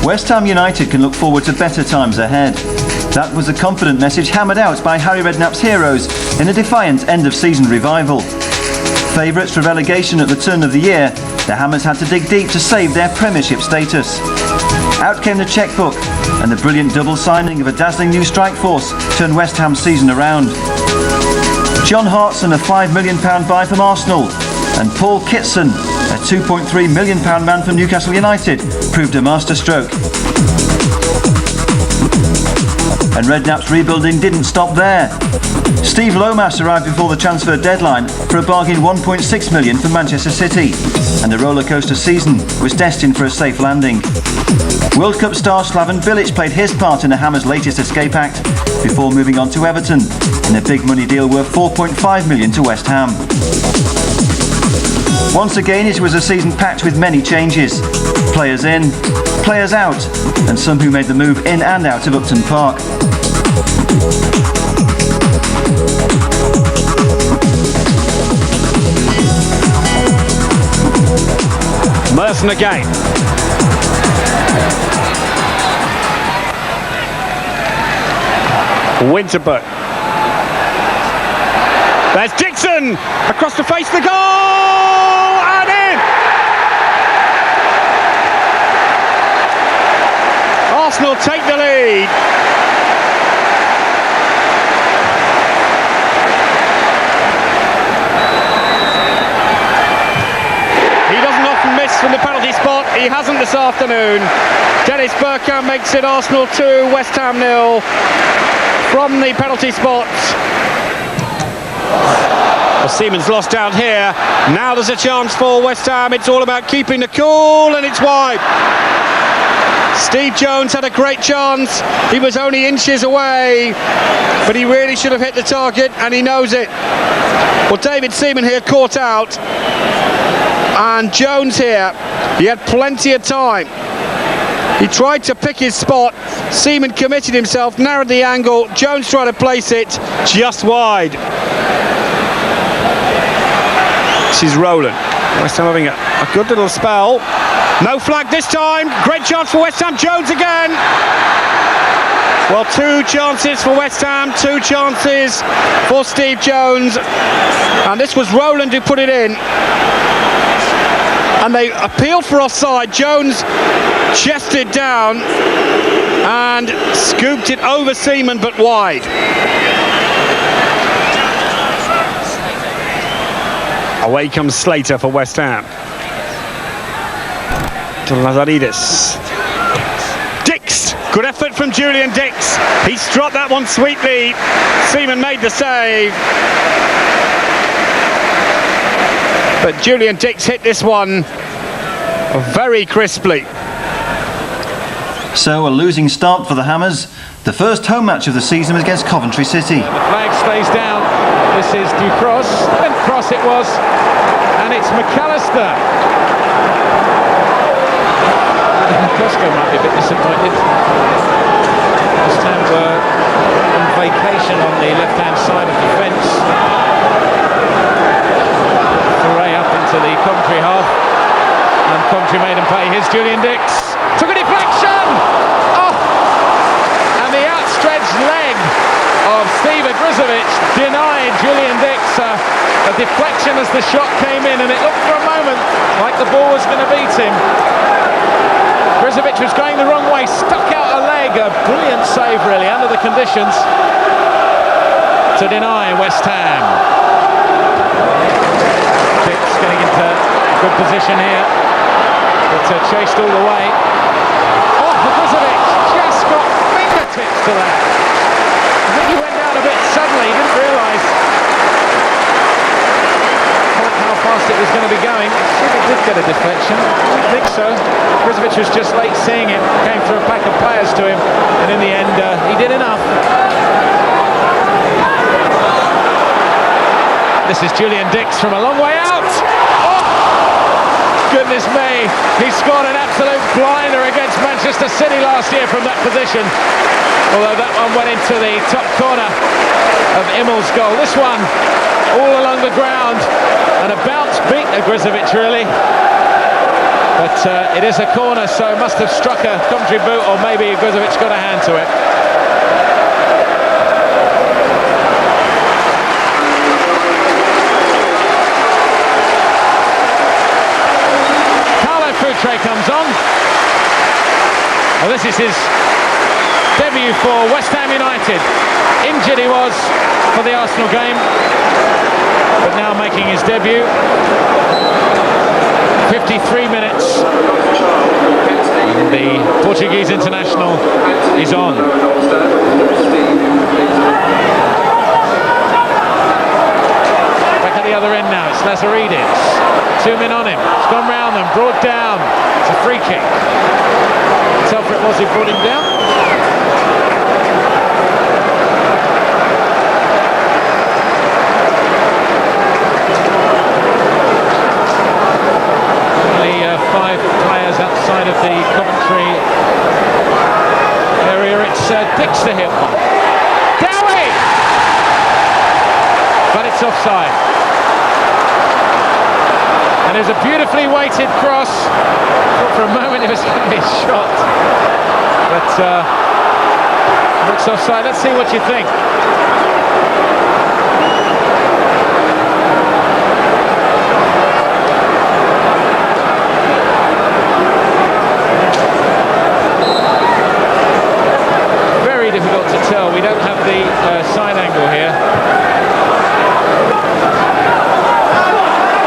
West Ham United can look forward to better times ahead. That was a confident message hammered out by Harry Redknapp's heroes in a defiant end-of-season revival. Favourites for relegation at the turn of the year, the Hammers had to dig deep to save their Premiership status. Out came the chequebook, and the brilliant double signing of a dazzling new strike force turned West Ham's season around. John Hartson, a £5 million buy from Arsenal, and Paul Kitson, a £2.3 million man from Newcastle United, proved a masterstroke. And Redknapp's rebuilding didn't stop there. Steve Lomas arrived before the transfer deadline for a bargain £1.6 million from Manchester City, and the rollercoaster season was destined for a safe landing. World Cup star Slaven Bilic played his part in the Hammers' latest escape act before moving on to Everton in a big money deal worth £4.5 million to West Ham. Once again, it was a season packed with many changes. Players in, players out, and some who made the move in and out of Upton Park. Merson again. Winterburn. There's Dixon across the face of the goal and in. Arsenal take the lead. He doesn't often miss from the penalty spot. He hasn't this afternoon. Dennis Bergkamp makes it Arsenal 2, West Ham 0 from the penalty spot. Well, Seaman's lost out here. Now there's a chance for West Ham. It's all about keeping the cool, and it's wide. Steve Jones had a great chance. He was only inches away, but he really should have hit the target, and he knows it. Well, David Seaman here caught out, and Jones here, he had plenty of time. He tried to pick his spot. Seaman committed himself, narrowed the angle. Jones tried to place it just wide. This is Rowland. West Ham having a good little spell. No flag this time. Great chance for West Ham. Jones again. Well, 2 chances for West Ham, 2 chances for Steve Jones. And this was Rowland who put it in. And they appealed for offside. Jones chested down and scooped it over Seaman, but wide. Away comes Slater for West Ham. To Lazaridis. Dix! Good effort from Julian Dix. He struck that one sweetly. Seaman made the save. But Julian Dix hit this one very crisply. So a losing start for the Hammers. The first home match of the season was against Coventry City. The flag stays down. This is Ducross. And cross it was. And it's McAllister. Costco might be a bit disappointed. West Ham were on vacation on the left-hand side of the fence. Foray up into the Coventry half. And Coventry made him pay. Here's Julian Dix. Took a deflection! Oh! And the outstretched leg of Steve Igrizovic denied Julian Dix a deflection as the shot came in, and it looked for a moment like the ball was going to beat him. Igrizovic was going the wrong way, stuck out a leg. A brilliant save really under the conditions to deny West Ham. Dix getting into good position here, but chased all the way. Oh, Igrizovic just got fingertips to that. I think he went down a bit suddenly, he didn't realise how fast it was going to be going. He did get a deflection. I don't think so. Igrizovic was just late seeing it, came through a pack of players to him, and in the end he did enough. This is Julian Dix from a long way out. Oh! Goodness me, he scored an absolute blinder against Manchester City last year from that position. Although that one went into the top corner of Immel's goal. This one all along the ground, and a bounce beat Igrizovic really. But it is a corner, so must have struck a Coventry boot, or maybe Guzovic got a hand to it. Futre comes on. Well, this is his debut for West Ham United. Injured he was for the Arsenal game, but now making his debut. 53 minutes. And the Portuguese international is on. Back at the other end now, it's Lazaridis. 2 men on him. It's gone round them, brought down. It's a free kick. Telford it was who brought him down. Only 5 players outside of the Coventry area. It's Dix to hit one. Dowie! But it's offside. And there's a beautifully weighted cross. Thought for a moment it was going to be a shot. But looks offside. Let's see what you think. Very difficult to tell. We don't have the side angle here.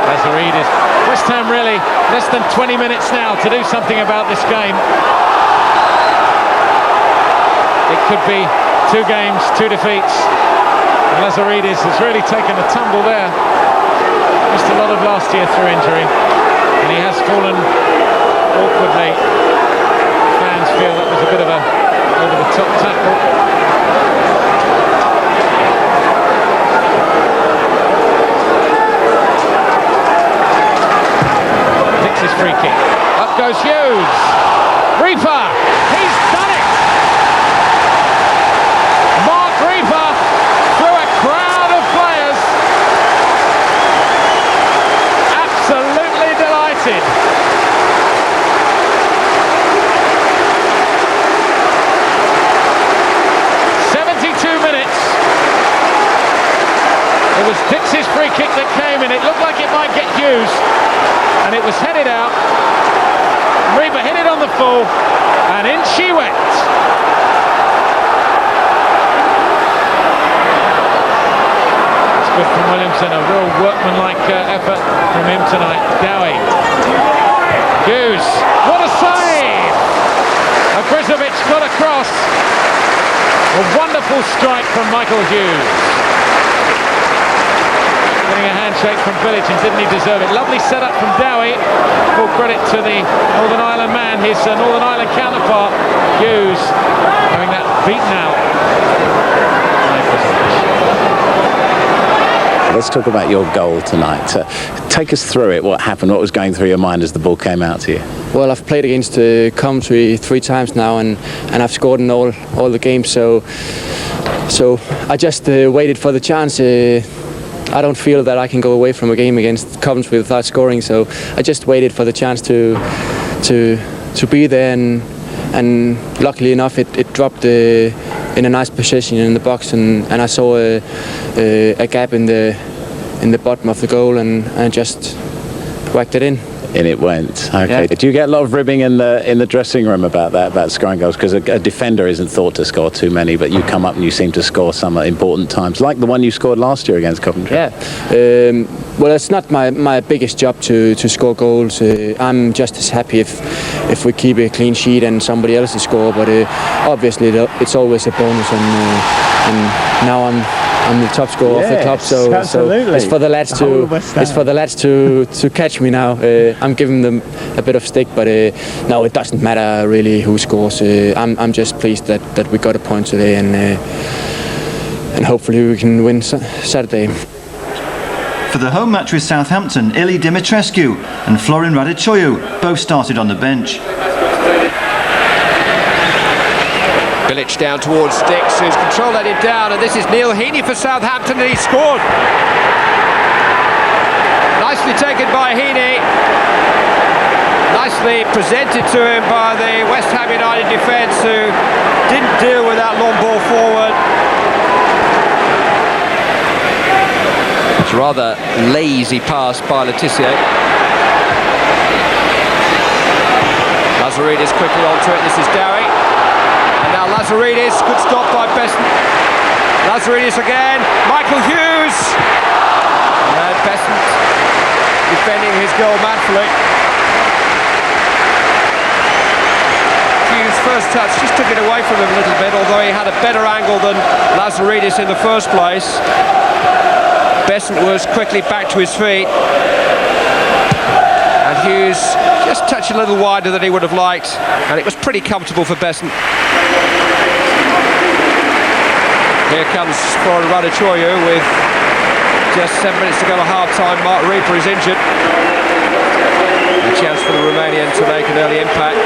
Lazaridis. West Ham really less than 20 minutes now to do something about this game. It could be 2 games, 2 defeats. And Lazaridis has really taken a tumble there. Missed a lot of last year through injury, and he has fallen awkwardly. Fans feel that was a bit of a over-the-top tackle. His free kick. Up goes Hughes. Reaper. He's done it. Mark Reaper through a crowd of players. Absolutely delighted. .minutes. It was Dix's free kick that came in. It looked like it might get Hughes. And it was headed out. Reaper hit it on the full, and in she went. It's good from Williamson, a real workmanlike effort from him tonight. Dowie. Hughes, what a save! Grizovic got across. A wonderful strike from Michael Hughes. Getting a handshake from Bilic, and didn't he deserve it? Lovely setup from Dowie. Full credit to the Northern Ireland man, his Northern Ireland counterpart, Hughes, having that beaten out. Let's talk about your goal tonight. Take us through it. What happened? What was going through your mind as the ball came out to you? Well, I've played against Coventry 3 times now, and I've scored in all the games. So I just waited for the chance. I don't feel that I can go away from a game against Coventry without scoring, so I just waited for the chance to be there, and luckily enough it dropped in a nice position in the box, and I saw a gap in the bottom of the goal, and I just whacked it in. In it went. Okay. Yeah. Do you get a lot of ribbing in the dressing room about that, about scoring goals? Because a defender isn't thought to score too many, but you come up and you seem to score some important times, like the one you scored last year against Coventry. Yeah. Well, it's not my biggest job to score goals. I'm just as happy if we keep a clean sheet and somebody else score. But obviously, it's always a bonus, and now I'm the top scorer of the club, so it's for the lads to catch me now. I'm giving them a bit of stick, but no, it doesn't matter really who scores. I'm just pleased that we got a point today, and hopefully we can win Saturday. For the home match with Southampton, Ili Dimitrescu and Florin Radichoiu both started on the bench. Bilic down towards Dix, who's controlled it down, and this is Neil Heaney for Southampton, and he scored. Nicely taken by Heaney. Nicely presented to him by the West Ham United defence, who didn't deal with that long ball forward. It's a rather lazy pass by Letizia. Lazaridis quickly onto it. This is Dowie. And now Lazaridis, good stop by Besson. Lazaridis again. Michael Hughes. And Besson defending his goal manfully. Hughes' first touch just took it away from him a little bit, although he had a better angle than Lazaridis in the first place. Besson was quickly back to his feet. And Hughes just touched a little wider than he would have liked, and it was pretty comfortable for Besson. Here comes Florian Radachoyu with just 7 minutes to go to half-time. Mark Reaper is injured. A chance for the Romanian to make an early impact.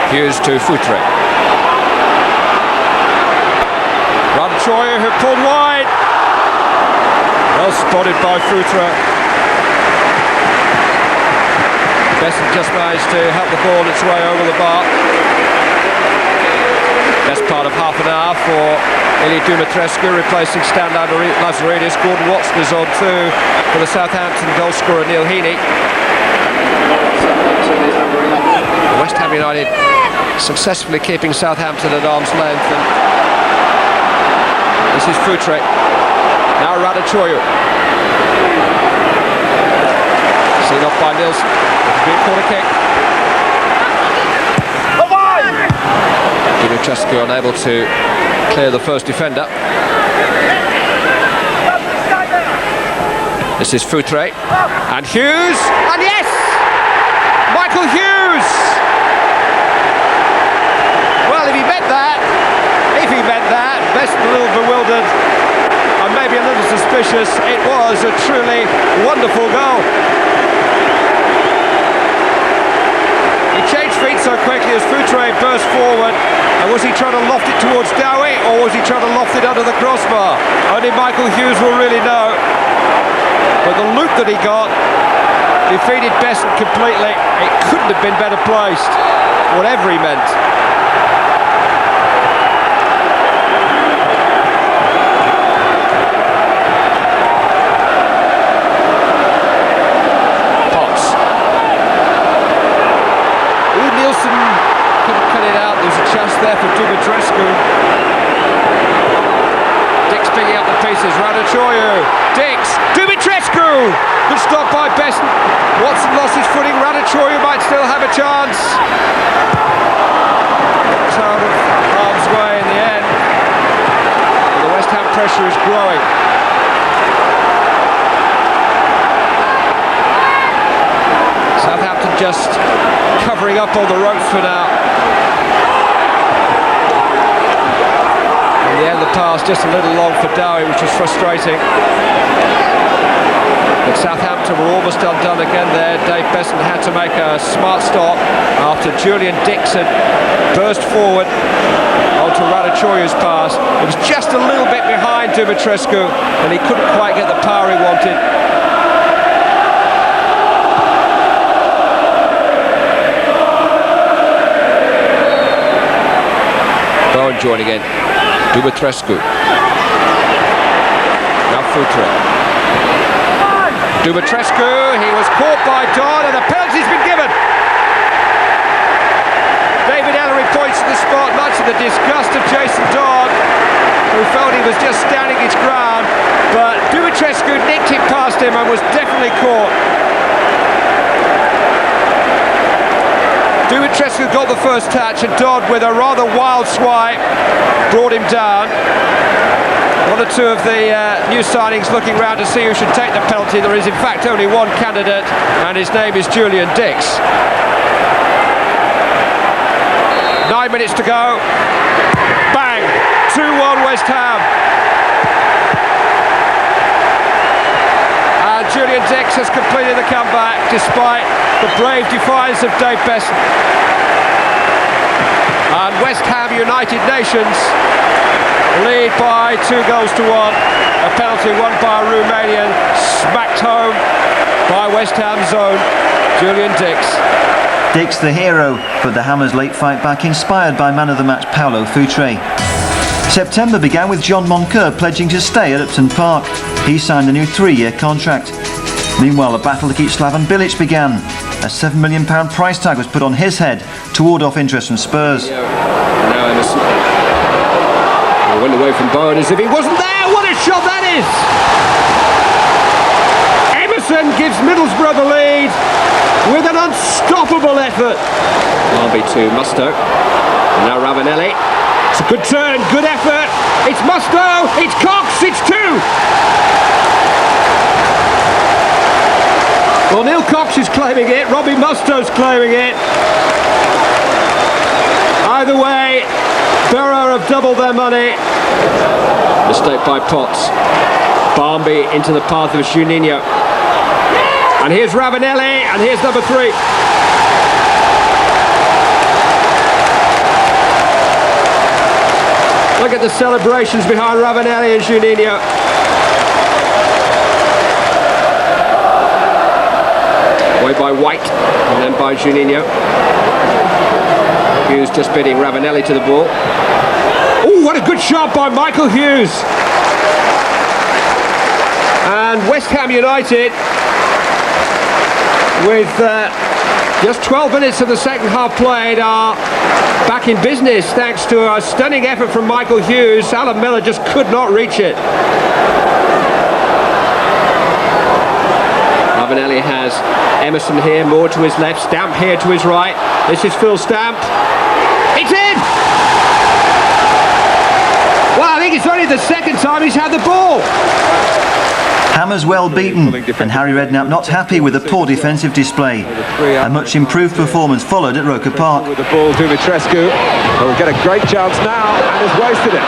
Hughes to Futre. Radachoyu, who pulled wide. Well spotted by Futre. Besson just managed to help the ball its way over the bar. Best part of half an hour for Ilie Dumitrescu, replacing standout Lazaridis. Gordon Watson is on too for the Southampton goal scorer Neil Heaney. West Ham United successfully keeping Southampton at arm's length. And this is Futre. Now Radachoyu. Seen off by Nielsen. Good corner kick. Dumitrescu unable to clear the first defender. This is Futre. And Hughes. And yes! Michael Hughes! Well, if he meant that, Best a little bewildered and maybe a little suspicious. It was a truly wonderful goal. He changed feet so quickly as Futre burst forward. And was he trying to loft it towards Dowie, or was he trying to loft it under the crossbar? Only Michael Hughes will really know. But the loop that he got defeated Besson completely. It couldn't have been better placed, whatever he meant. There for Dumitrescu. Dix picking up the pieces. Radachoyu. Dix. Dumitrescu. Good stop by Besson. Watson lost his footing. Radachoyu might still have a chance. It's out of harm's way in the end. And the West Ham pressure is growing. Southampton just covering up on the ropes for now. In the end, the pass just a little long for Dowie, which was frustrating. But Southampton were almost undone again there. Dave Besson had to make a smart stop after Julian Dix had burst forward onto Radachoyu's pass. It was just a little bit behind Dumitrescu, and he couldn't quite get the power he wanted. Bowen joining in. Dumitrescu. Now Futre. Dumitrescu, he was caught by Dodd, and a penalty's been given. David Ellery points to the spot, much to the disgust of Jason Dodd, who felt he was just standing his ground, but Dumitrescu nicked it past him and was definitely caught. Dumitrescu got the first touch, and Dodd, with a rather wild swipe, brought him down. One or two of the new signings looking round to see who should take the penalty. There is in fact only one candidate, and his name is Julian Dix. 9 minutes to go. Bang! 2-1 West Ham. And Julian Dix has completed the comeback despite the brave defiance of Dave Besson. And West Ham United Nations lead by 2 goals to 1. A penalty won by a Romanian, smacked home by West Ham's own Julian Dix. Dix the hero, but the Hammers' late fight back inspired by man of the match Paulo Futre. September began with John Moncur pledging to stay at Upton Park. He signed a new 3-year contract. Meanwhile, the battle to keep Slaven Bilic began. A £7 million price tag was put on his head to ward off interest from Spurs. Now Emerson. He went away from Bowen as if he wasn't there. What a shot that is! Emerson gives Middlesbrough the lead with an unstoppable effort. Barnby to Musto. And now Ravanelli. It's a good turn, good effort. It's Musto, it's Cox, it's 2. Well, Neil Cox is claiming it, Robbie Musto's claiming it. Either way, Borough have doubled their money. Mistake by Potts. Barnby into the path of Juninho. And here's Ravanelli, and here's number 3. Look at the celebrations behind Ravanelli and Juninho. Away by White, and then by Juninho. Hughes just beating Ravanelli to the ball. Oh, what a good shot by Michael Hughes. And West Ham United, with just 12 minutes of the second half played, are back in business thanks to a stunning effort from Michael Hughes. Alan Miller just could not reach it. Ravanelli has Emerson here, more to his left, Stamp here to his right. This is Phil Stamp. It's in! Well, I think it's only the second time he's had the ball. Hammers well beaten, and Harry Redknapp not happy with the poor defensive display. A much improved performance followed at Roker Park. With the ball, Dumitrescu will get a great chance now and has wasted it.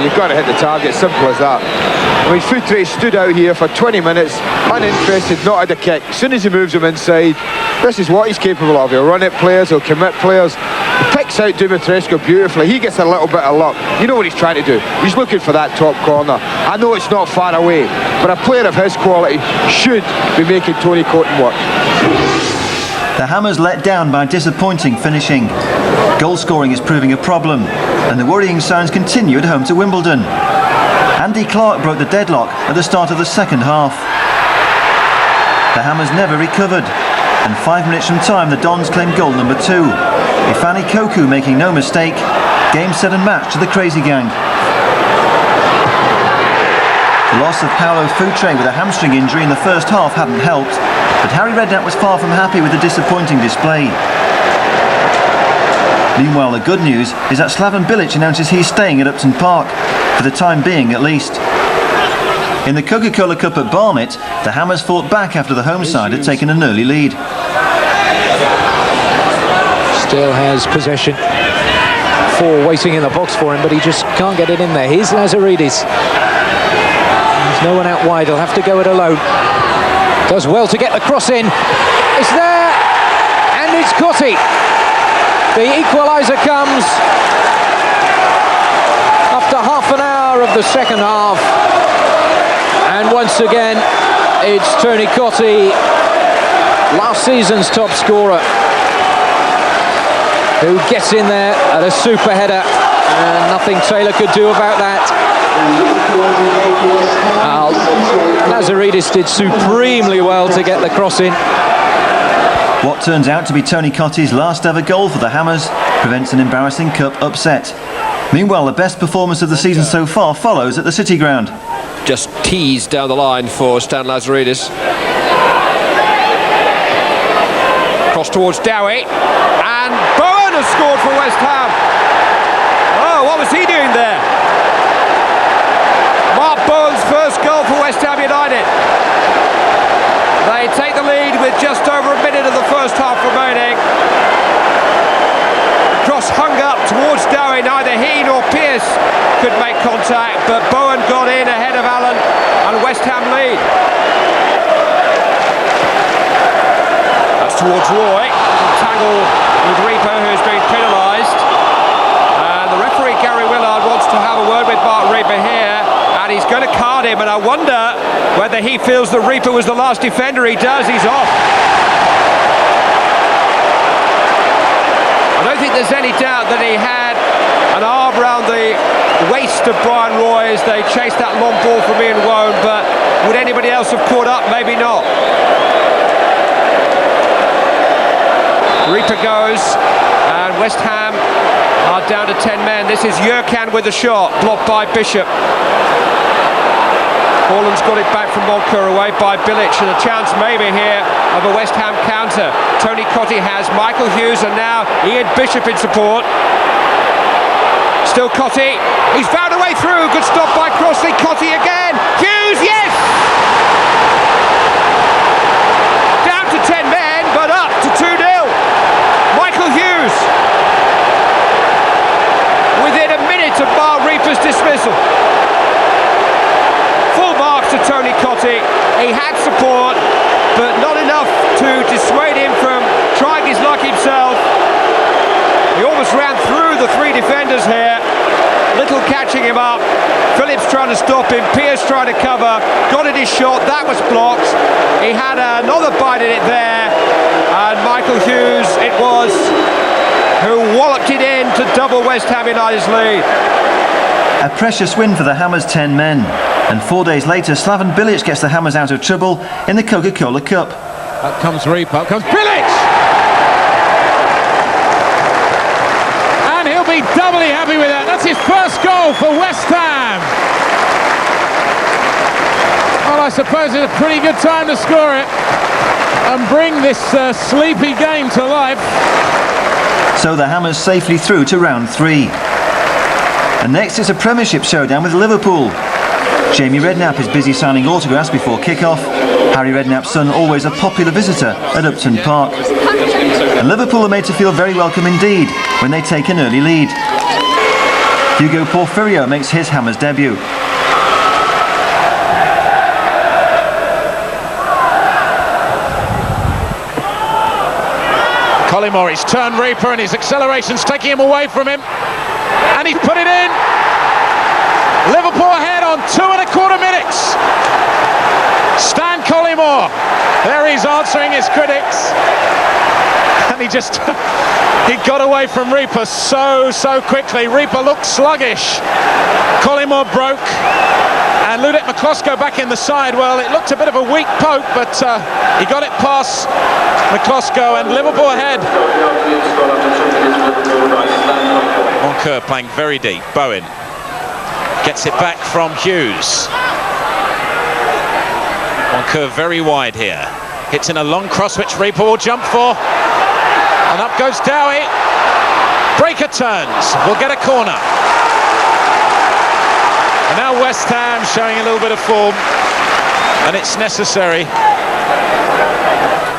You've got to hit the target, simple as that. I mean, Futre stood out here for 20 minutes, uninterested, not had a kick. As soon as he moves him inside, this is what he's capable of. He'll run at players, he'll commit players. He picks out Dumitrescu beautifully. He gets a little bit of luck. You know what he's trying to do. He's looking for that top corner. I know it's not far away, but a player of his quality should be making Tony Coton work. The Hammers let down by disappointing finishing. Goal scoring is proving a problem, and the worrying signs continue at home to Wimbledon. Andy Clark broke the deadlock at the start of the second half. The Hammers never recovered, and 5 minutes from time the Dons claimed goal number 2. Ifani Koku making no mistake. Game, set and match to the Crazy Gang. The loss of Paulo Futre with a hamstring injury in the first half hadn't helped, but Harry Redknapp was far from happy with the disappointing display. Meanwhile, the good news is that Slaven Bilic announces he's staying at Upton Park, for the time being at least. In the Coca-Cola Cup at Barnet, the Hammers fought back after the home side had taken an early lead. Still has possession. 4 waiting in the box for him, but he just can't get it in there. Here's Lazaridis. There's no one out wide, he'll have to go it alone. Does well to get the cross in. It's there, and it's Cotti. The equaliser comes after half an hour of the second half. And once again, it's Tony Cotti, last season's top scorer, who gets in there at a super header, and nothing Taylor could do about that. Lazaridis did supremely well to get the cross in. What turns out to be Tony Cotti's last ever goal for the Hammers prevents an embarrassing cup upset. Meanwhile, the best performance of the season so far follows at the City Ground. Just teased down the line for Stan Lazaridis. Cross towards Dowie, and Bowen has scored for West Ham. Oh, what was he doing there? Mark Bowen's first goal for West Ham United. They take the lead with just over a minute of the first half remaining. Cross hung up towards Dowie. Neither he nor Pearce could make contact, but Bowen got in ahead of Allen, and West Ham lead. That's towards Roy. Tangle with Reaper, who's being penalised. And the referee, Gary going to card him, and I wonder whether he feels that Reaper was the last defender. He does, he's off. I don't think there's any doubt that he had an arm round the waist of Brian Roy as they chased that long ball from Ian Wone, but would anybody else have caught up? Maybe not. Reaper goes, and West Ham are down to 10 men. This is Jurkan with a shot, blocked by Bishop. Haaland's got it back from Moncur, away by Bilic, and a chance maybe here of a West Ham counter. Tony Cottee has Michael Hughes, and now Ian Bishop in support. Still Cottee, he's found a way through, good stop by Crossley, Cottee again, Hughes, yes! Down to 10 men, but up to 2-0. Michael Hughes, within a minute of Mark Reaper's dismissal. Full marks to Tony Cottee, he had support, but not enough to dissuade him from trying his luck himself. He almost ran through the three defenders here. Little catching him up. Phillips trying to stop him. Pearce trying to cover. Got at his shot. That was blocked. He had another bite at it there. And Michael Hughes, it was, who walloped it in to double West Ham United's lead. A precious win for the Hammers' 10 men. And 4 days later, Slaven Bilic gets the Hammers out of trouble in the Coca-Cola Cup. Up comes Reaper, up comes Bilic! And he'll be doubly happy with that. That's his first goal for West Ham. Well, I suppose it's a pretty good time to score it and bring this sleepy game to life. So the Hammers safely through to round 3. And next it's a Premiership showdown with Liverpool. Jamie Redknapp is busy signing autographs before kick-off. Harry Redknapp's son always a popular visitor at Upton Park. And Liverpool are made to feel very welcome indeed when they take an early lead. Hugo Porfirio makes his Hammers debut. Collymore, he's turned Reaper and his acceleration's taking him away from him. And he's put it in. Liverpool ahead on 2.25 minutes. Stan Collymore, there he's answering his critics. And he got away from Reaper so quickly. Reaper looked sluggish. Collymore broke. And Ludek McCloskey back in the side. Well, it looked a bit of a weak poke, but he got it past McCloskey, and Liverpool ahead. Moncur playing very deep. Bowen gets it back from Hughes. Moncur very wide here. Hits in a long cross which Reaper will jump for. And up goes Dowie. Breaker turns. We'll get a corner. And now West Ham showing a little bit of form. And it's necessary.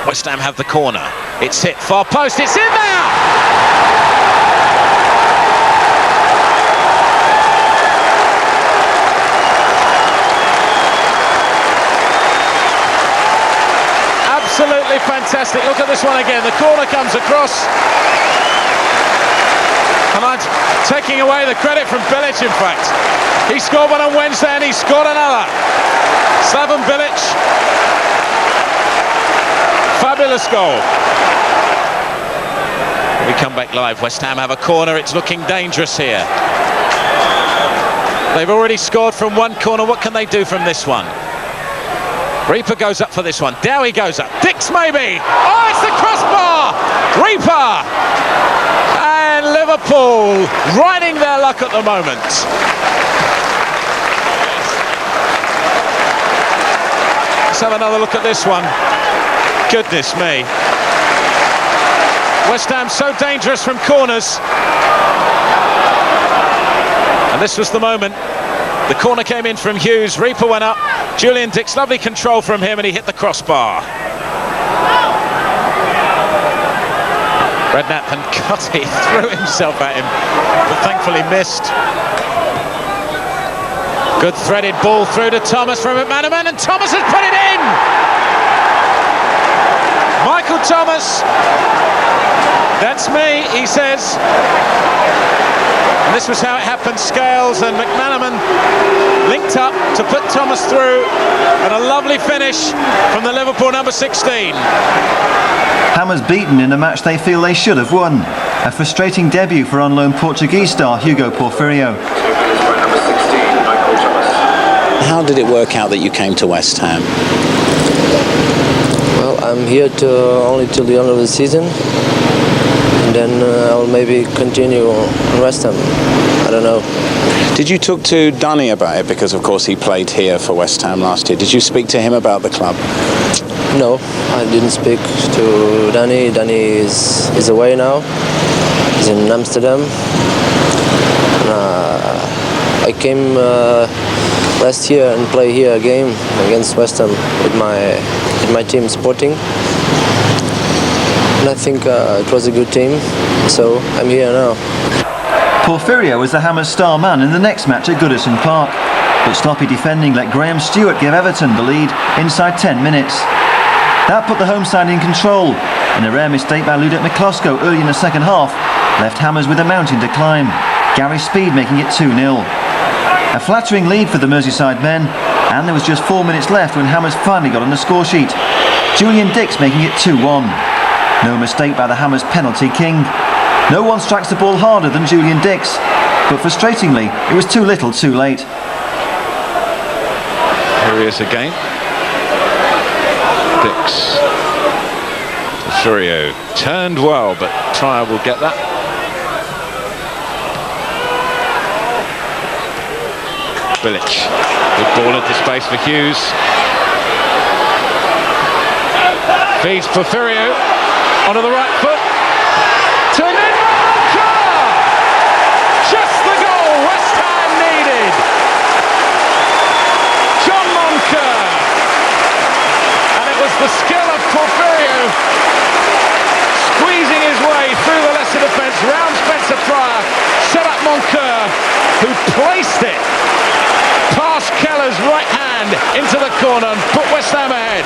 West Ham have the corner. It's hit far post. It's in there! Absolutely fantastic. Look at this one again. The corner comes across. And I'm taking away the credit from Bilic, in fact. He scored one on Wednesday and he scored another. Slaven Bilic. Fabulous goal. We come back live. West Ham have a corner. It's looking dangerous here. They've already scored from one corner. What can they do from this one? Reaper goes up for this one. Dowie goes up. Dix maybe. Oh, it's the crossbar. Reaper. And Liverpool riding their luck at the moment. Let's have another look at this one. Goodness me. West Ham so dangerous from corners. And this was the moment. The corner came in from Hughes. Reaper went up. Julian Dix, lovely control from him, and he hit the crossbar. Redknapp and Cottee threw himself at him, but thankfully missed. Good threaded ball through to Thomas from McManaman, and Thomas has put it in! Michael Thomas, that's me, he says. And this was how it happened. Scales and McManaman linked up to put Thomas through, and a lovely finish from the Liverpool number 16. Hammers beaten in a match they feel they should have won. A frustrating debut for on-loan Portuguese star Hugo Porfirio. How did it work out that you came to West Ham? Well, I'm here only till the end of the season, and then I'll maybe continue on West Ham. I don't know. Did you talk to Danny about it? Because of course he played here for West Ham last year. Did you speak to him about the club? No, I didn't speak to Danny. Danny is away now. He's in Amsterdam. I came last year and play here a game against West Ham with my team Sporting. And I think it was a good team, so I'm here now. Porfirio was the Hammers' star man in the next match at Goodison Park, but sloppy defending let Graham Stewart give Everton the lead inside 10 minutes. That put the home side in control, and a rare mistake by Ludek Miklosko early in the second half left Hammers with a mountain to climb, Gary Speed making it 2-0. A flattering lead for the Merseyside men, and there was just 4 minutes left when Hammers finally got on the score sheet. Julian Dix making it 2-1. No mistake by the Hammers penalty king. No one strikes the ball harder than Julian Dix, but frustratingly, it was too little too late. Here he is again. Dix. Furio turned well, but Trier will get that. Bilic. Good ball into space for Hughes. Feeds Porfirio onto the right foot. Turned in. Just the goal West Ham needed. John Moncur. And it was the skill of Porfirio squeezing his way through the Leicester defence, round Spencer Trier, set up Moncur, who placed it past Keller's right hand into the corner and put West Ham ahead.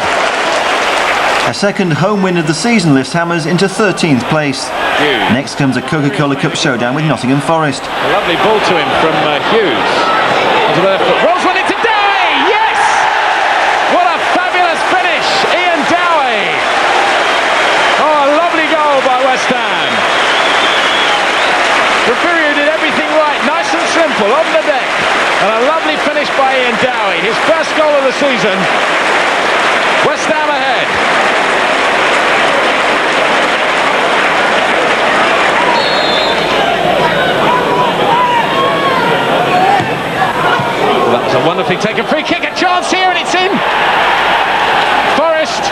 A second home win of the season lifts Hammers into 13th place. Hughes. Next comes a Coca-Cola Cup showdown with Nottingham Forest. A lovely ball to him from Hughes. Onto the left foot. Rolls one into Dowie! Yes! What a fabulous finish, Ian Dowie! Oh, a lovely goal by West Ham. Porfirio did everything right, nice and simple, on the deck. And a lovely finish by Ian Dowie. His first goal of the season. West Ham ahead. That was a wonderfully taken free kick, a chance here, and it's in. Forest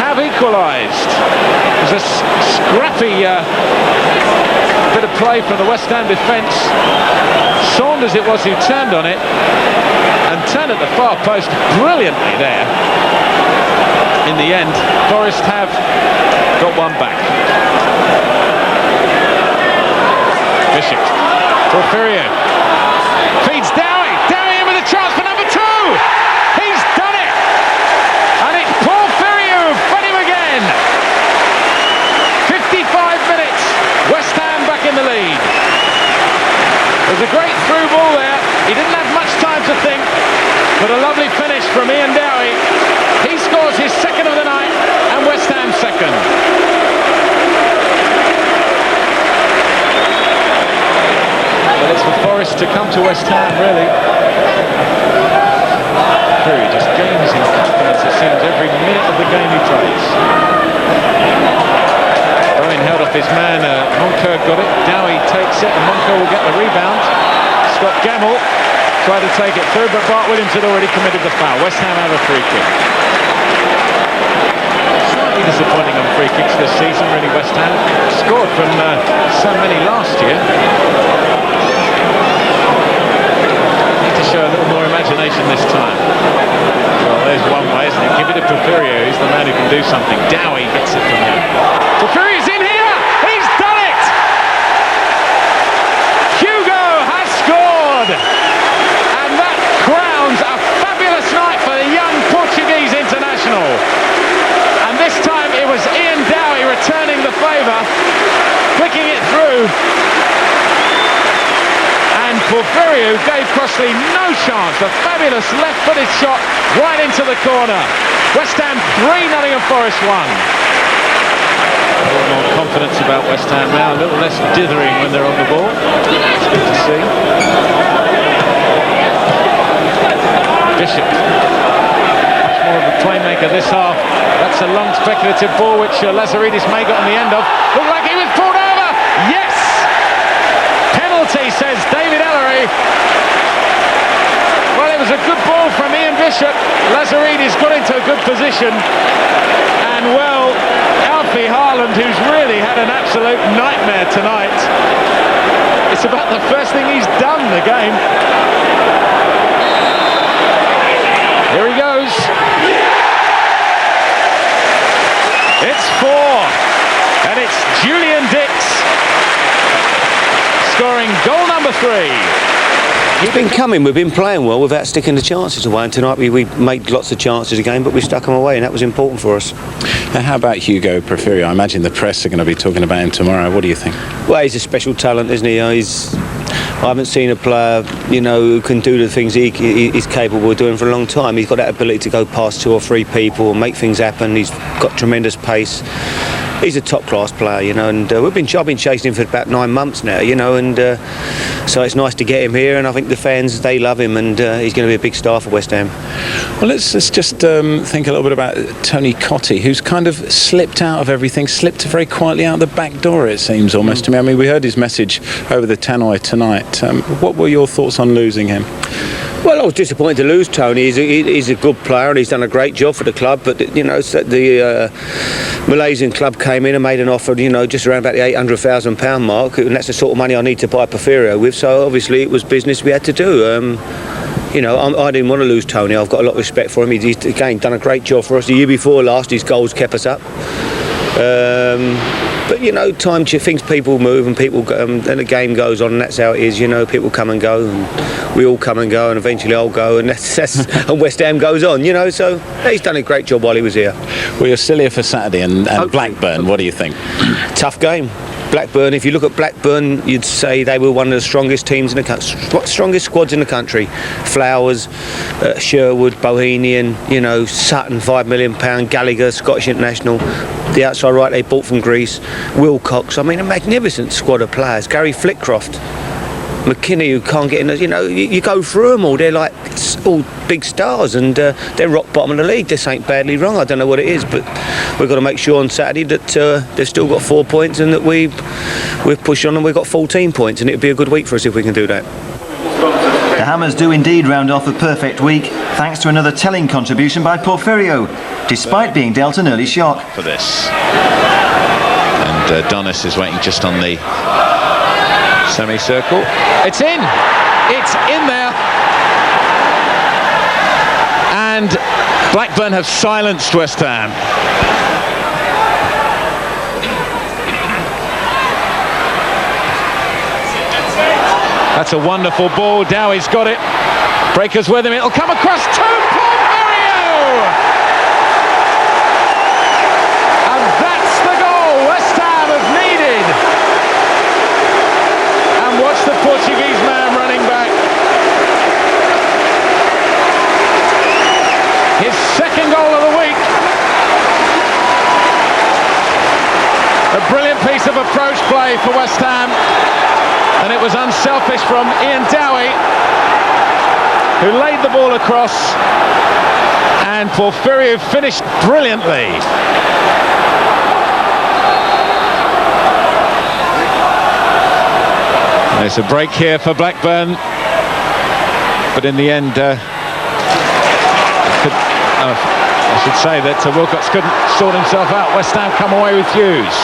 have equalised. It was a scrappy bit of play from the West Ham defence. Saunders it was who turned on it and turned at the far post brilliantly there. In the end, Forest have got one back. Bishop, Porfirio feeds Dowie. Dowie in with a chance for number 2. He's done it, and it's Porfirio who fed him again. 55 minutes. West Ham back in the lead. There's a great through ball there. He didn't have much time to think, but a lovely finish from Ian Dowie. He scores his second of the night, and West Ham second. Well, it's for Forest to come to West Ham, really. He just gains in confidence, it seems, every minute of the game he plays. Bowen held off his man, Moncur got it, Dowie takes it, and Moncur will get the rebound. Scott Gamble tried to take it through, but Bart Williams had already committed the foul. West Ham have a free kick. Slightly disappointing on free kicks this season, really. West Ham scored from so many last year. Need to show a little more imagination this time. Well, there's one way, isn't it? Give it to Porfirio, he's the man who can do something. Dowie gets it from him. Porfirio's in here! He's done it! Hugo has scored! And that crowns a fabulous night for the young Portuguese international. And this time it was Ian Dowie returning the favour, flicking it through. Obviously no chance. A fabulous left-footed shot right into the corner. West Ham 3, Nottingham Forest 1. A little more confidence about West Ham now, a little less dithering when they're on the ball. It's good to see. Bishop, much more of a playmaker this half. That's a long speculative ball which Lazaridis may got on the end of. Looked like he was pulled over. Yes! Penalty, says David Ellery. Well, it was a good ball from Ian Bishop. Lazaridis got into a good position. And, well, Alfie Haaland, who's really had an absolute nightmare tonight. It's about the first thing he's done the game. Here he goes. It's 4. And it's Julian Dix scoring goal number 3. It's been coming. We've been playing well without sticking the chances away, and tonight we made lots of chances again, but we stuck them away, and that was important for us. Now, how about Hugo Porfirio? I imagine the press are going to be talking about him tomorrow. What do you think? Well, he's a special talent, isn't he? I haven't seen a player, who can do the things he's capable of doing for a long time. He's got that ability to go past 2 or 3 people and make things happen. He's got tremendous pace. He's a top-class player, and I've been chasing him for about 9 months now, and so it's nice to get him here, and I think the fans, they love him, and he's going to be a big star for West Ham. Well, let's just think a little bit about Tony Cottee, who's kind of slipped out of everything, slipped very quietly out the back door, it seems, almost to me. I mean, we heard his message over the tannoy tonight. What were your thoughts on losing him? Well, I was disappointed to lose Tony. He's a good player and he's done a great job for the club. But the Malaysian club came in and made an offer, just around about the £800,000 mark, and that's the sort of money I need to buy Porfirio with. So obviously it was business we had to do. I didn't want to lose Tony. I've got a lot of respect for him. He's again done a great job for us. The year before last, his goals kept us up. But things, people move and people go, and the game goes on, and that's how it is. People come and go, and we all come and go, and eventually I'll go, and that's and West Ham goes on. So he's done a great job while he was here. Well, you're still here for Saturday and Blackburn. What do you think? Tough game. Blackburn, if you look at Blackburn, you'd say they were one of the strongest teams in the country, strongest squads in the country. Flowers, Sherwood, Bohemian, Sutton, £5 million, Gallagher, Scottish international. The outside right they bought from Greece, Wilcox. I mean, a magnificent squad of players. Gary Flitcroft, McKinney, who can't get in. You go through them all. They're like all big stars, and they're rock bottom of the league. This ain't badly wrong. I don't know what it is, but we've got to make sure on Saturday that they've still got 4 points, and that we've pushed on and we've got 14 points, and it'd be a good week for us if we can do that. The Hammers do indeed round off a perfect week, thanks to another telling contribution by Porfirio, despite being dealt an early shock. For this. And Donis is waiting just on the semicircle. It's in. It's in there. And Blackburn have silenced West Ham. That's a wonderful ball. Dowie's got it. Breakers with him. It'll come across to Porfirio. And that's the goal West Ham have needed. And watch the Portuguese man running back. His second goal of the week. A brilliant piece of approach play for West Ham. And it was unselfish from Ian Dowie, who laid the ball across, and Porfirio finished brilliantly. There's a break here for Blackburn, but in the end, I should say that Wilcox couldn't sort himself out. West Ham come away with Hughes.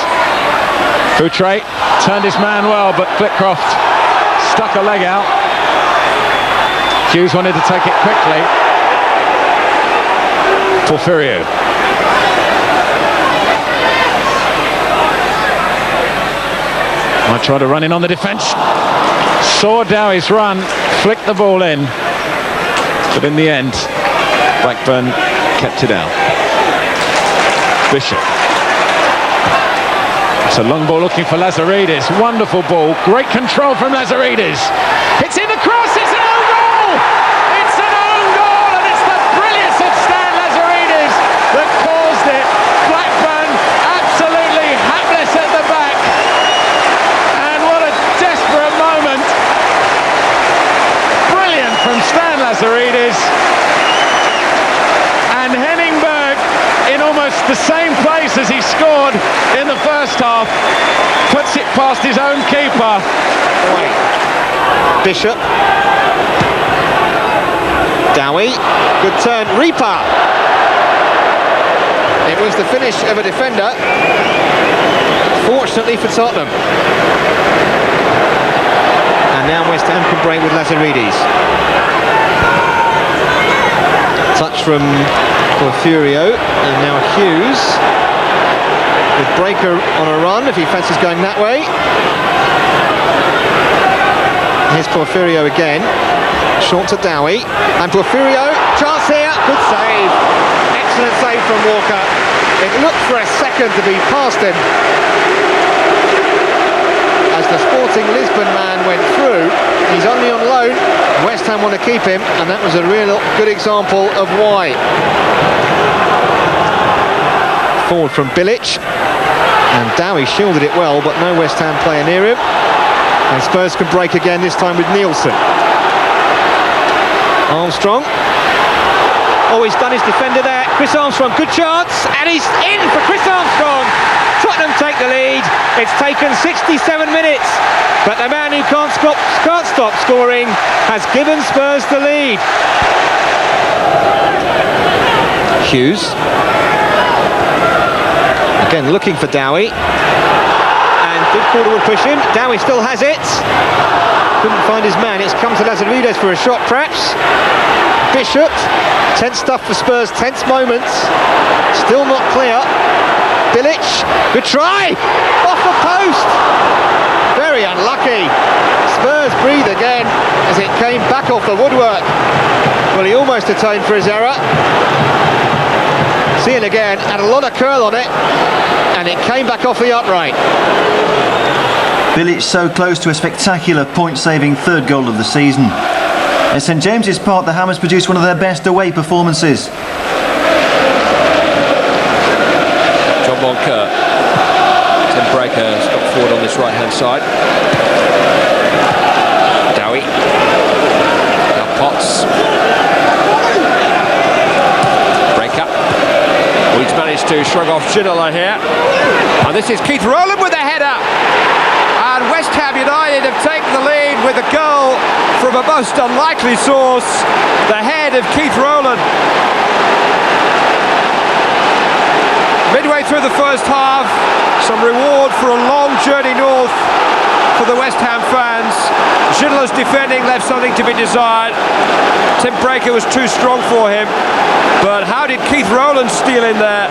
Foutre turned his man well, but Flitcroft stuck a leg out. Hughes wanted to take it quickly. Porfirio. Might try to run in on the defence. Saw Dowie's run, flicked the ball in, but in the end, Blackburn kept it out. Bishop. It's a long ball looking for Lazaridis. Wonderful ball. Great control from Lazaridis. It's in the cross. It's an own goal. the same place as he scored in the first half. Puts it past his own keeper. Bishop. Dowie. Good turn. Reaper. It was the finish of a defender. Fortunately for Tottenham. And now West Ham can break with Lazaridis. Touch from Porfirio, and now Hughes. With Breaker on a run, if he fancies going that way. Here's Porfirio again. Short to Dowie. And Porfirio, chance here, good save. Excellent save from Walker. It looked for a second to be past him as the Sporting Lisbon man went through. He's only on loan. West Ham want to keep him, and that was a real good example of why. Forward from Bilic, and Dowie shielded it well, but no West Ham player near him. And Spurs can break again, this time with Nielsen. Armstrong. Oh, he's done his defender there. Chris Armstrong, good chance, and he's in for Chris Armstrong. Tottenham take the lead. It's taken 67 minutes, but the man who can't stop scoring has given Spurs the lead. Hughes. Again, looking for Dowie. And good forward push him. Dowie still has it. Couldn't find his man. It's come to Lazaridis for a shot, perhaps. Bishop. Tense stuff for Spurs, tense moments. Still not clear. Bilic. Good try. Off the post. Very unlucky. Spurs breathe again as it came back off the woodwork. Well, he almost atoned for his error. See it again, had a lot of curl on it, and it came back off the upright. Bilic so close to a spectacular point-saving third goal of the season. At St James's Park, the Hammers produced one of their best away performances. John Moncur. Tim Breaker has got forward on this right-hand side. Dowie. Now Potts. Breaker. Well, he's managed to shrug off Ginola here. And this is Keith Rowland with a header. And West Ham United have taken the lead with a goal from a most unlikely source. The head of Keith Rowland. Midway through the first half, some reward for a long journey north for the West Ham fans. Gino's defending left something to be desired. Tim Breaker was too strong for him. But how did Keith Rowland steal in there?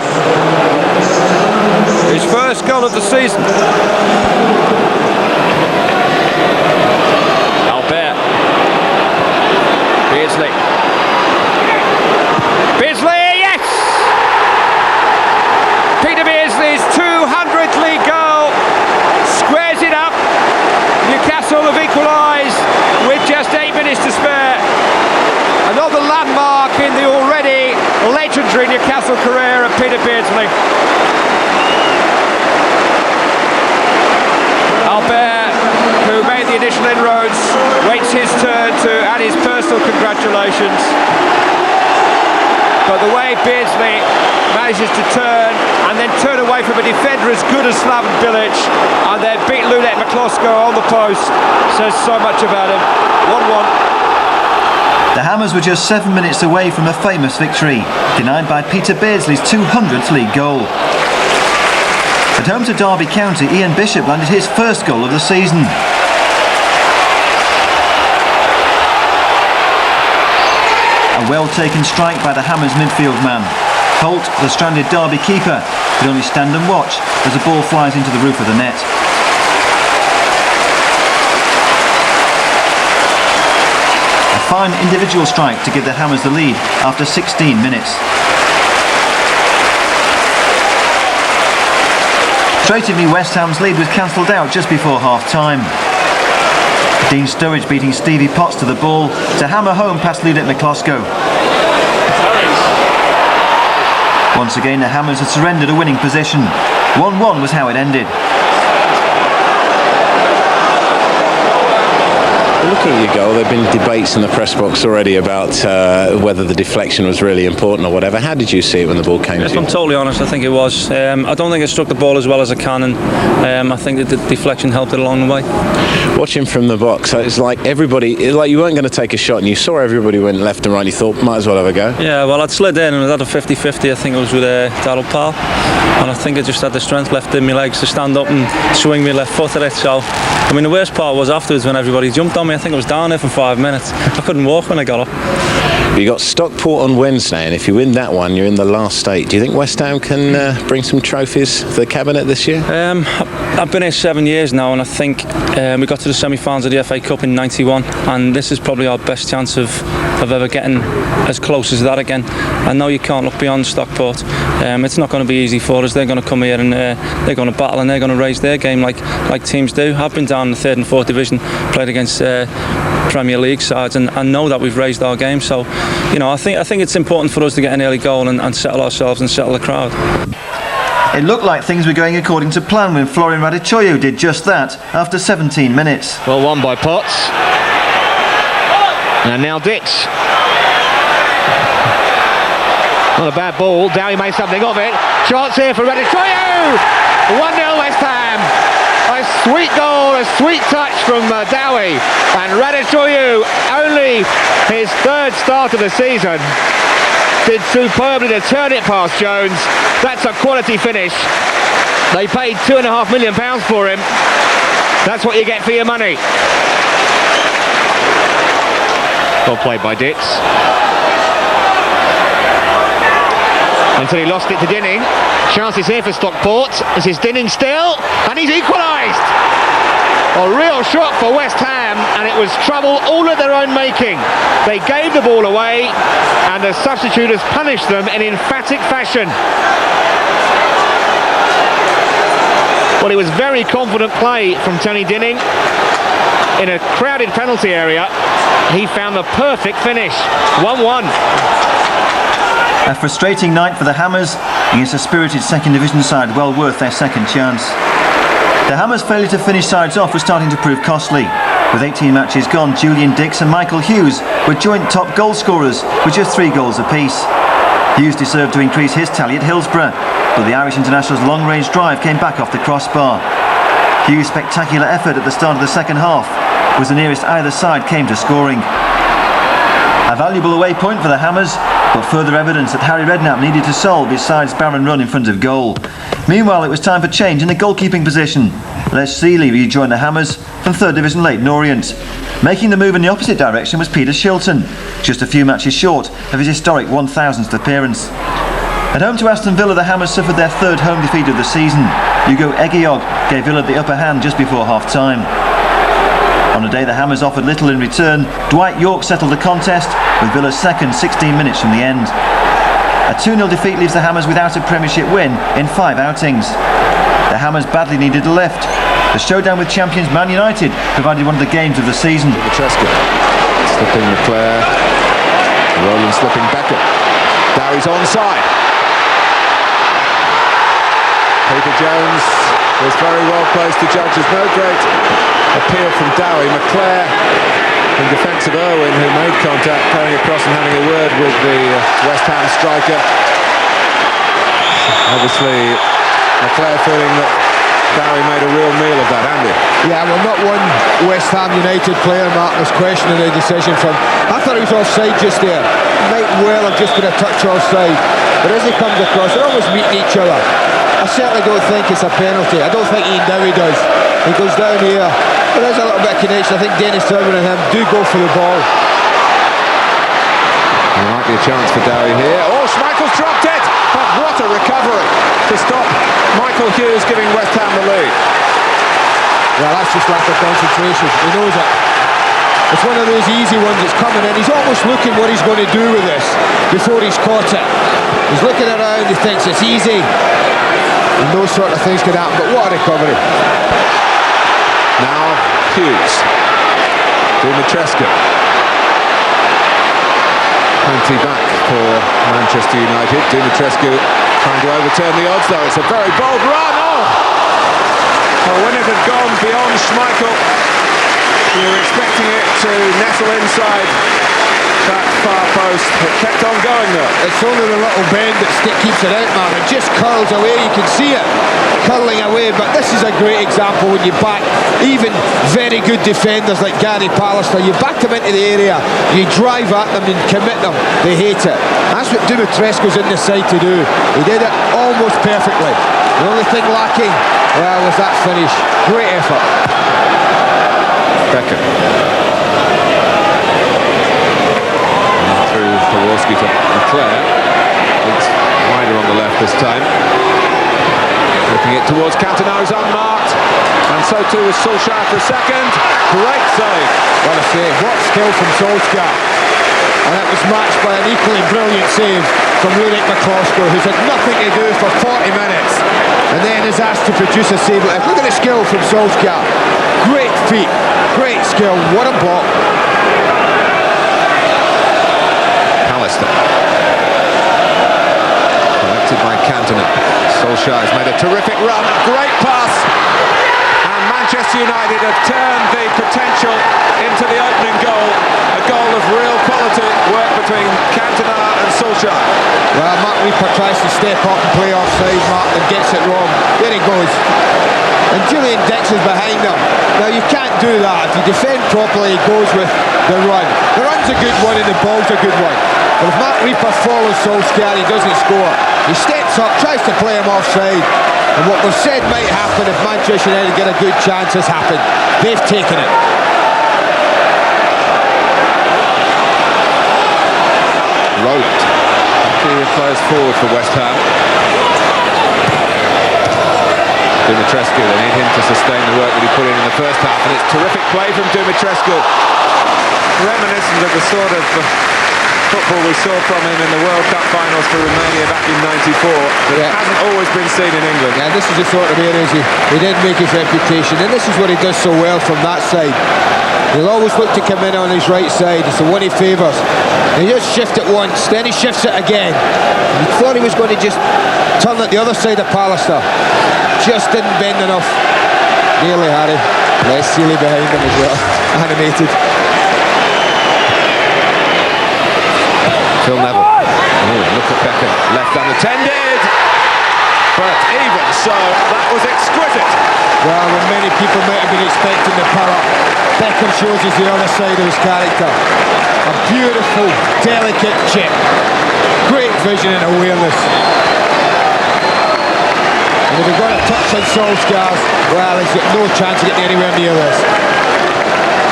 His first goal of the season. Albert. Beardsley. Beardsley, yes! Peter Beardsley's 200th league goal. Squares it up. Newcastle have equalised with just 8 minutes to spare. Another landmark in the already legendary Newcastle career of Peter Beardsley. Albert, who made the initial inroads, waits his turn to add his personal congratulations. But the way Beardsley manages to turn and then turn away from a defender as good as Slaven Bilic and then beat Ludet McCloskey on the post says so much about him. 1-1. The Hammers were just 7 minutes away from a famous victory, denied by Peter Beardsley's 200th league goal. At home to Derby County, Ian Bishop landed his first goal of the season. A well-taken strike by the Hammers midfield man. Holt, the stranded Derby keeper, could only stand and watch as the ball flies into the roof of the net. A fine individual strike to give the Hammers the lead after 16 minutes. Frustratingly, West Ham's lead was cancelled out just before half-time. Dean Sturridge beating Stevie Potts to the ball to hammer home past Ludet McCloskey. Once again, the Hammers had surrendered a winning position. 1-1 was how it ended. Looking at your goal, there have been debates in the press box already about whether the deflection was really important or whatever. How did you see it when the ball came to If you? I'm totally honest, I think it was. I don't think it struck the ball as well as it can, and I think that the deflection helped it along the way. Watching from the box, it's like everybody, like you weren't going to take a shot and you saw everybody went left and right and you thought, might as well have a go. Yeah, well, I'd slid in and it had a 50-50, I think it was with Darryl Powell, and I think I just had the strength left in my legs to stand up and swing my left foot at it. So, I mean, the worst part was afterwards when everybody jumped on me. I think I was down there for 5 minutes. I couldn't walk when I got up. You got Stockport on Wednesday, and if you win that one, you're in the last 8. Do you think West Ham can bring some trophies to the cabinet this year? I've been here 7 years now, and I think we got to the semi-finals of the FA Cup in '91, and this is probably our best chance of ever getting as close as that again. I know you can't look beyond Stockport. It's not going to be easy for us. They're going to come here and they're going to battle and they're going to raise their game like teams do. I've been down in the 3rd and 4th division, played against Premier League sides, and I know that we've raised our game. So, you know, I think it's important for us to get an early goal and settle ourselves and settle the crowd. It looked like things were going according to plan when Florian Radichoiu did just that after 17 minutes. Well won by Potts. And now Dix. Not a bad ball. Dowie made something of it. Chance here for Radichoiu. 1-0 West Ham. A sweet goal, a sweet touch from Dowie. And Radichoiu, only his 3rd start of the season, did superbly to turn it past Jones. That's a quality finish. They paid £2.5 million for him. That's what you get for your money. Well played by Ditz. Until he lost it to Dinning. Chances here for Stockport. This is Dinning still, and he's equalised. A real shock for West Ham, and it was trouble all of their own making. They gave the ball away, and the substitute has punished them in emphatic fashion. Well, it was very confident play from Tony Dinning. In a crowded penalty area, he found the perfect finish. 1-1. A frustrating night for the Hammers against a spirited 2nd Division side well worth their second chance. The Hammers' failure to finish sides off was starting to prove costly. With 18 matches gone, Julian Dix and Michael Hughes were joint top goal scorers with just 3 goals apiece. Hughes deserved to increase his tally at Hillsborough, but the Irish international's long-range drive came back off the crossbar. Hughes' spectacular effort at the start of the second half was the nearest either side came to scoring. A valuable away point for the Hammers, but further evidence that Harry Redknapp needed to solve his side's barren run in front of goal. Meanwhile, it was time for change in the goalkeeping position. Les Seeley rejoined the Hammers from 3rd Division Leyton Orient. Making the move in the opposite direction was Peter Shilton, just a few matches short of his historic 1000th appearance. At home to Aston Villa, the Hammers suffered their 3rd home defeat of the season. Hugo Egiog gave Villa the upper hand just before half-time. On a day the Hammers offered little in return, Dwight York settled the contest with Villa's second 16 minutes from the end. A 2-0 defeat leaves the Hammers without a Premiership win in 5 outings. The Hammers badly needed a lift. The showdown with champions Man United provided one of the games of the season. Petrescu slipping McClare, Rowland slipping Beckett. Dowie's onside. Peter Jones was very well placed to judge. There's no great appeal from Dowie. McClare in defence of Irwin, who made contact, going across and having a word with the West Ham striker. Obviously, McClare feeling that Dowie made a real meal of that, Andy. Yeah, well, not one West Ham United player, Mark, was questioning the decision from... I thought he was offside just there. Might well have just been a touch offside. But as he comes across, they're almost meeting each other. I certainly don't think it's a penalty. I don't think Ian Dowie does. He goes down here. But there's a little bit of connection. I think Dennis Irwin and him do go for the ball. There might be a chance for Dowie here. Oh, Schmeichel's dropped it! But what a recovery to stop Michael Hughes giving West Ham the lead. Well, that's just lack of concentration. He knows it. It's one of those easy ones that's coming in. He's almost looking what he's going to do with this before he's caught it. He's looking around, he thinks it's easy. And those sort of things can happen, but what a recovery. Now Hughes. Dumitrescu. Penalty back for Manchester United. Dumitrescu trying to overturn the odds though. It's a very bold run. Oh! Well, when it had gone beyond Schmeichel, We were expecting it to nestle inside that far post, but kept on going though. It's only the little bend that keeps it out, man. It just curls away. You can see it curling away. But this is a great example when you back even very good defenders like Gary Pallister. You back them into the area, you drive at them and commit them. They hate it. That's what Dumitrescu's in the side to do. He did it almost perfectly. The only thing lacking, well, was that finish. Great effort. Becker. Through Jaworski to Leclerc. It's wider on the left this time. Flipping it towards Cantona, who's unmarked. And so too was Solskjaer for a second. Great save. What a save. What skill from Solskjaer. And that was matched by an equally brilliant save from Lurik McCloskey, who's had nothing to do for 40 minutes. And then is asked to produce a save. Look at the skill from Solskjaer. Great feet. Great skill. What a block. Pallister. Collected by Cantona. Solskjaer has made a terrific run. Great pass. And Manchester United have turned the potential into the opening goal. A goal of real quality work between Cantona and Solskjaer. Well, Mark Reaper tries to step up and play offside, Mark, and gets it wrong. There he goes. And Julian Dix is behind him. Now, you can't do that. If you defend properly, he goes with the run. The run's a good one and the ball's a good one. But if Mark Reaper follows Solskjaer, he doesn't score. He steps up, tries to play him offside. And what was said might happen if Manchester United get a good chance has happened. They've taken it. Rowland. Interior players forward for West Ham. Dumitrescu, they need him to sustain the work that he put in the first half, and it's terrific play from Dumitrescu. Reminiscent of the sort of football we saw from him in the World Cup finals for Romania back in '94, but it hasn't always been seen in England. Yeah, this is the sort of areas he did make his reputation, and this is what he does so well from that side. He'll always look to come in on his right side. It's the one he favours. He just shifts it once, then he shifts it again. He thought he was going to just turn it the other side of Pallister. Just didn't bend enough. Nearly, Harry. Les Sealy behind him as well. Animated. Phil Neville. Oh, look at Becker. Left unattended. But even so, that was exquisite. Well, when many people might have been expecting the power, Beckham shows us the other side of his character. A beautiful, delicate chip. Great vision and awareness. And if he got a touch on Solskjaer's, well, he's got no chance of getting anywhere near this.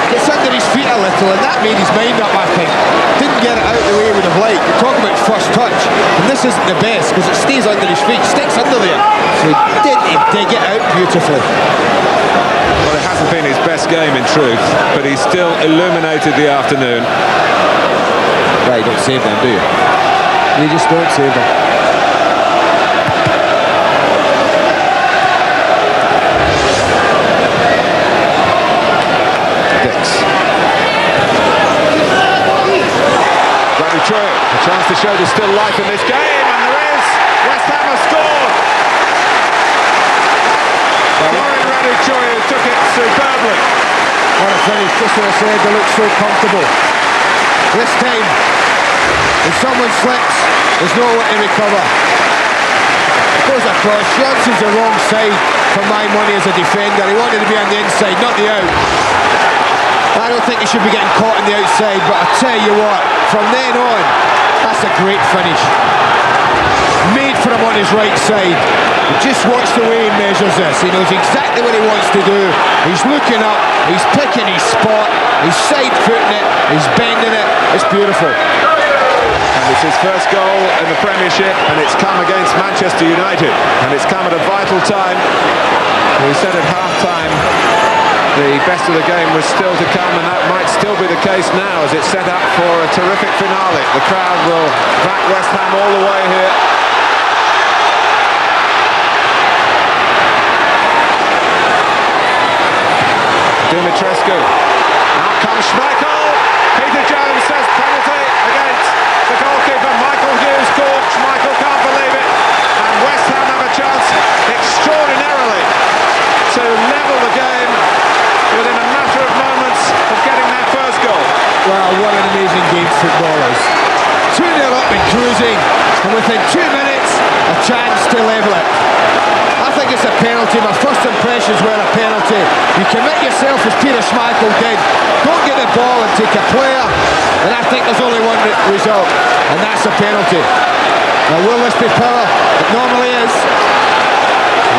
Gets under his feet a little, and that made his mind up, I think. Didn't get it out the way he would have liked. We're talking about first touch, and this isn't the best because it stays under his feet, sticks under there. So he did dig it out beautifully. Well, it hasn't been his best game in truth, but he still illuminated the afternoon. Right, you don't save them, do you? You just don't save them. A chance to show there's still life in this game, and there is. West Ham have scored. Lauren Raduchoyu took it superbly. What a finish, just what I said, they look so comfortable. This time, if someone slips, there's no way to recover. Goes across, Johnson's the wrong side for my money as a defender. He wanted to be on the inside, not the out. I don't think he should be getting caught on the outside, but I tell you what, from then on, that's a great finish. Made for him on his right side. Just watch the way he measures this. He knows exactly what he wants to do. He's looking up, he's picking his spot, he's side-footing it, he's bending it. It's beautiful. And it's his first goal in the Premiership, and it's come against Manchester United. And it's come at a vital time. We said at half-time the best of the game was still to come, and that might still be the case now as it's set up for a terrific finale. The crowd will back West Ham all the way here. Dumitrescu. Out comes Schmeichel. Peter Jones says penalty against the goalkeeper. Michael Hughes caught. Schmeichel can't believe it. And West Ham have a chance extraordinarily to level the game within a matter of moments. footballers. 2-0 up and cruising, and within 2 minutes, a chance to level it. I think it's a penalty. My first impressions were a penalty. You commit yourself as Peter Schmeichel did. Don't get the ball and take a player, and I think there's only one result, and that's a penalty. Now, will this be power? It normally is.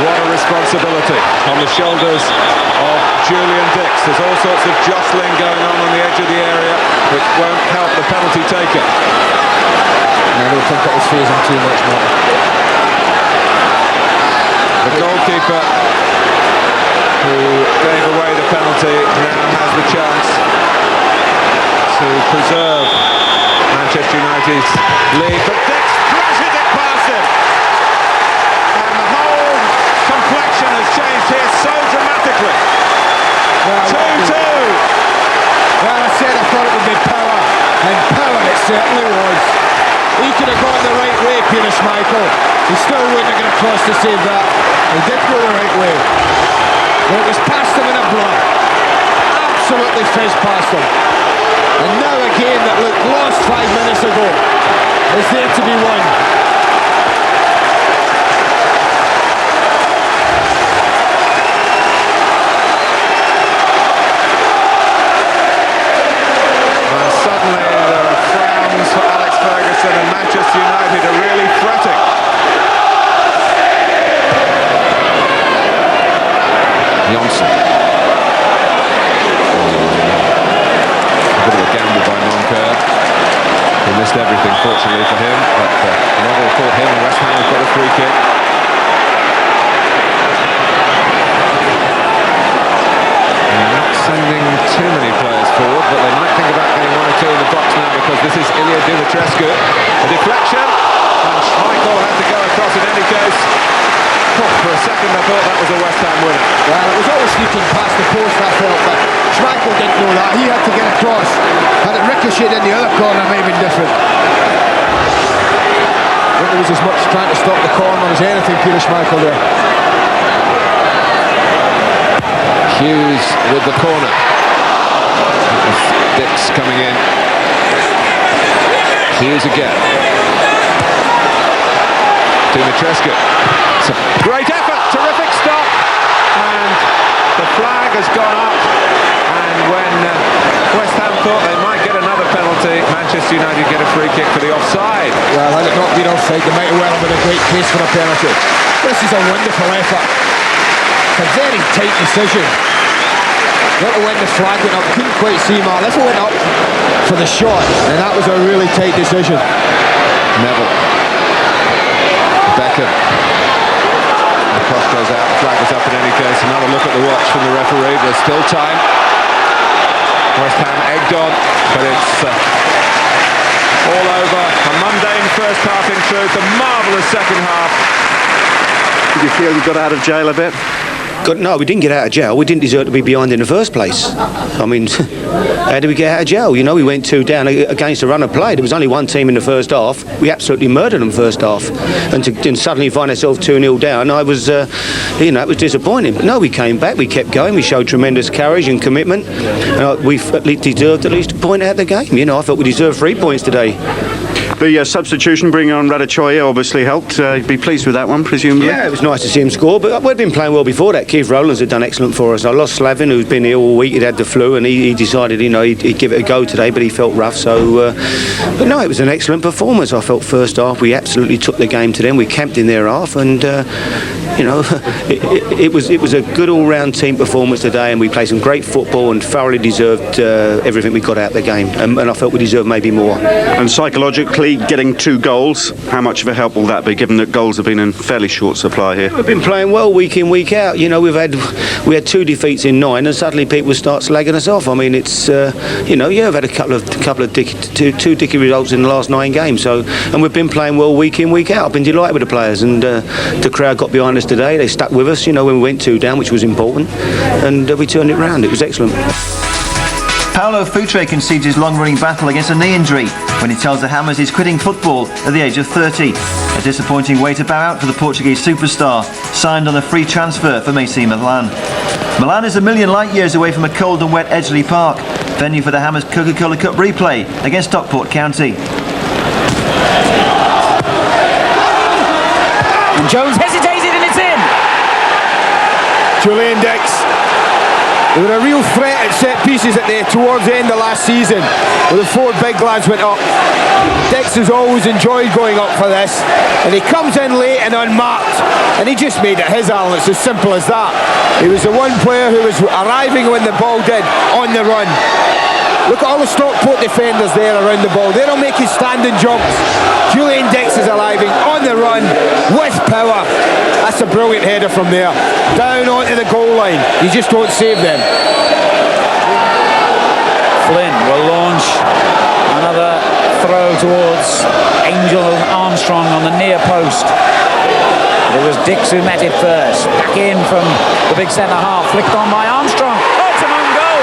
What a responsibility on the shoulders of Julian Dix. There's all sorts of jostling going on the edge of the area, which won't help the penalty taker. I don't think it was phasing too much, Martin. The goalkeeper who gave away the penalty now has the chance to preserve Manchester United's lead, but Dix flashes it past him, and the whole complexion has changed here so dramatically. 2-2. Well, I said I thought it would be power, and power it certainly was. He could have gone the right way, Peter Schmeichel. He still wouldn't have got across to save that. He did go the right way. But it was past him in a blur. Absolutely fizzed past him. And now a game that looked lost 5 minutes ago is there to be won. And suddenly there are frowns for Alex Ferguson, and Manchester United are really fretting. Johnson. A bit of a gamble by Moncur. He missed everything, fortunately for him, but Neville caught him, and West Ham have got a free kick. They're not sending too many players forward, but they might think about getting 1 or 2 in the box now, because this is Ilya Dimitrescu. A deflection, and Schmeichel had to go across in any case. For a second I thought that was a West Ham winner. Well, it was always sneaking past the post, I felt, but Schmeichel didn't know that. He had to get across. Had it ricocheted in the other corner, it might have been different. I think it was as much trying to stop the corner as anything, Peter Schmeichel there. Hughes with the corner. Dix coming in. Hughes again. Dimitrescu. It's a great effort, terrific stop, and the flag has gone up, and when West Ham thought they might get another penalty, Manchester United get a free kick for the offside. Well, had it not been offside, they might have well have been a great case for a penalty. This is a wonderful effort. It's a very tight decision. Not to when the flag went up, couldn't quite see Marl. If it went up for the shot, and that was a really tight decision. Neville. Beckham. The cross goes out, the flag is up in any case. Another look at the watch from the referee. There's still time. West Ham egged on, but it's all over. A mundane first half in truth, a marvellous second half. Did you feel you got out of jail a bit? No, we didn't get out of jail. We didn't deserve to be behind in the first place. I mean, how did we get out of jail? You know, we went 2 down against a run of play. There was only one team in the first half. We absolutely murdered them first half. And to suddenly find ourselves 2-0 down, I was, it was disappointing. But no, we came back, we kept going, we showed tremendous courage and commitment. We at least deserved at least a point out of the game. You know, I thought we deserved 3 points today. The substitution, bringing on Raduchoya, obviously helped. You'd be pleased with that one, presumably? Yeah, it was nice to see him score, but we'd been playing well before that. Keith Rowlands had done excellent for us. I lost Slavin, who's been here all week. He'd had the flu, and he decided, he'd give it a go today, but he felt rough. So, but no, it was an excellent performance. I felt first half we absolutely took the game to them. We camped in their half, and it was a good all-round team performance today, and we played some great football and thoroughly deserved everything we got out of the game. And I felt we deserved maybe more. And psychologically, getting 2 goals, how much of a help will that be, given that goals have been in fairly short supply here? We've been playing well week in, week out. You know, we had 2 defeats in 9, and suddenly people start slagging us off. I mean, it's we've had a couple of two dicky results in the last 9 games. So, and we've been playing well week in, week out. I've been delighted with the players, and the crowd got behind us today. They stuck with us. You know, when we went 2 down, which was important, and we turned it round. It was excellent. Paulo Futre concedes his long-running battle against a knee injury when he tells the Hammers he's quitting football at the age of 30. A disappointing way to bow out for the Portuguese superstar, signed on a free transfer from AC Milan. Milan is a million light years away from a cold and wet Edgeley Park, venue for the Hammers Coca-Cola Cup replay against Stockport County. And Jones hesitated and it's in. Julian Dix. They were a real threat at set pieces towards the end of last season, where the 4 big lads went up. Dix has always enjoyed going up for this, and he comes in late and unmarked, and he just made it his, Alan. It's as simple as that. He was the one player who was arriving when the ball did, on the run. Look at all the Stockport defenders there around the ball. They're all making standing jumps. Julian Dix is arriving on the run with power. That's a brilliant header from there. Down onto the goal line. You just don't save them. Flynn will launch another throw towards Angel Armstrong on the near post. It was Dix who met it first. Back in from the big centre half. Flicked on by Armstrong. Oh, it's an own goal.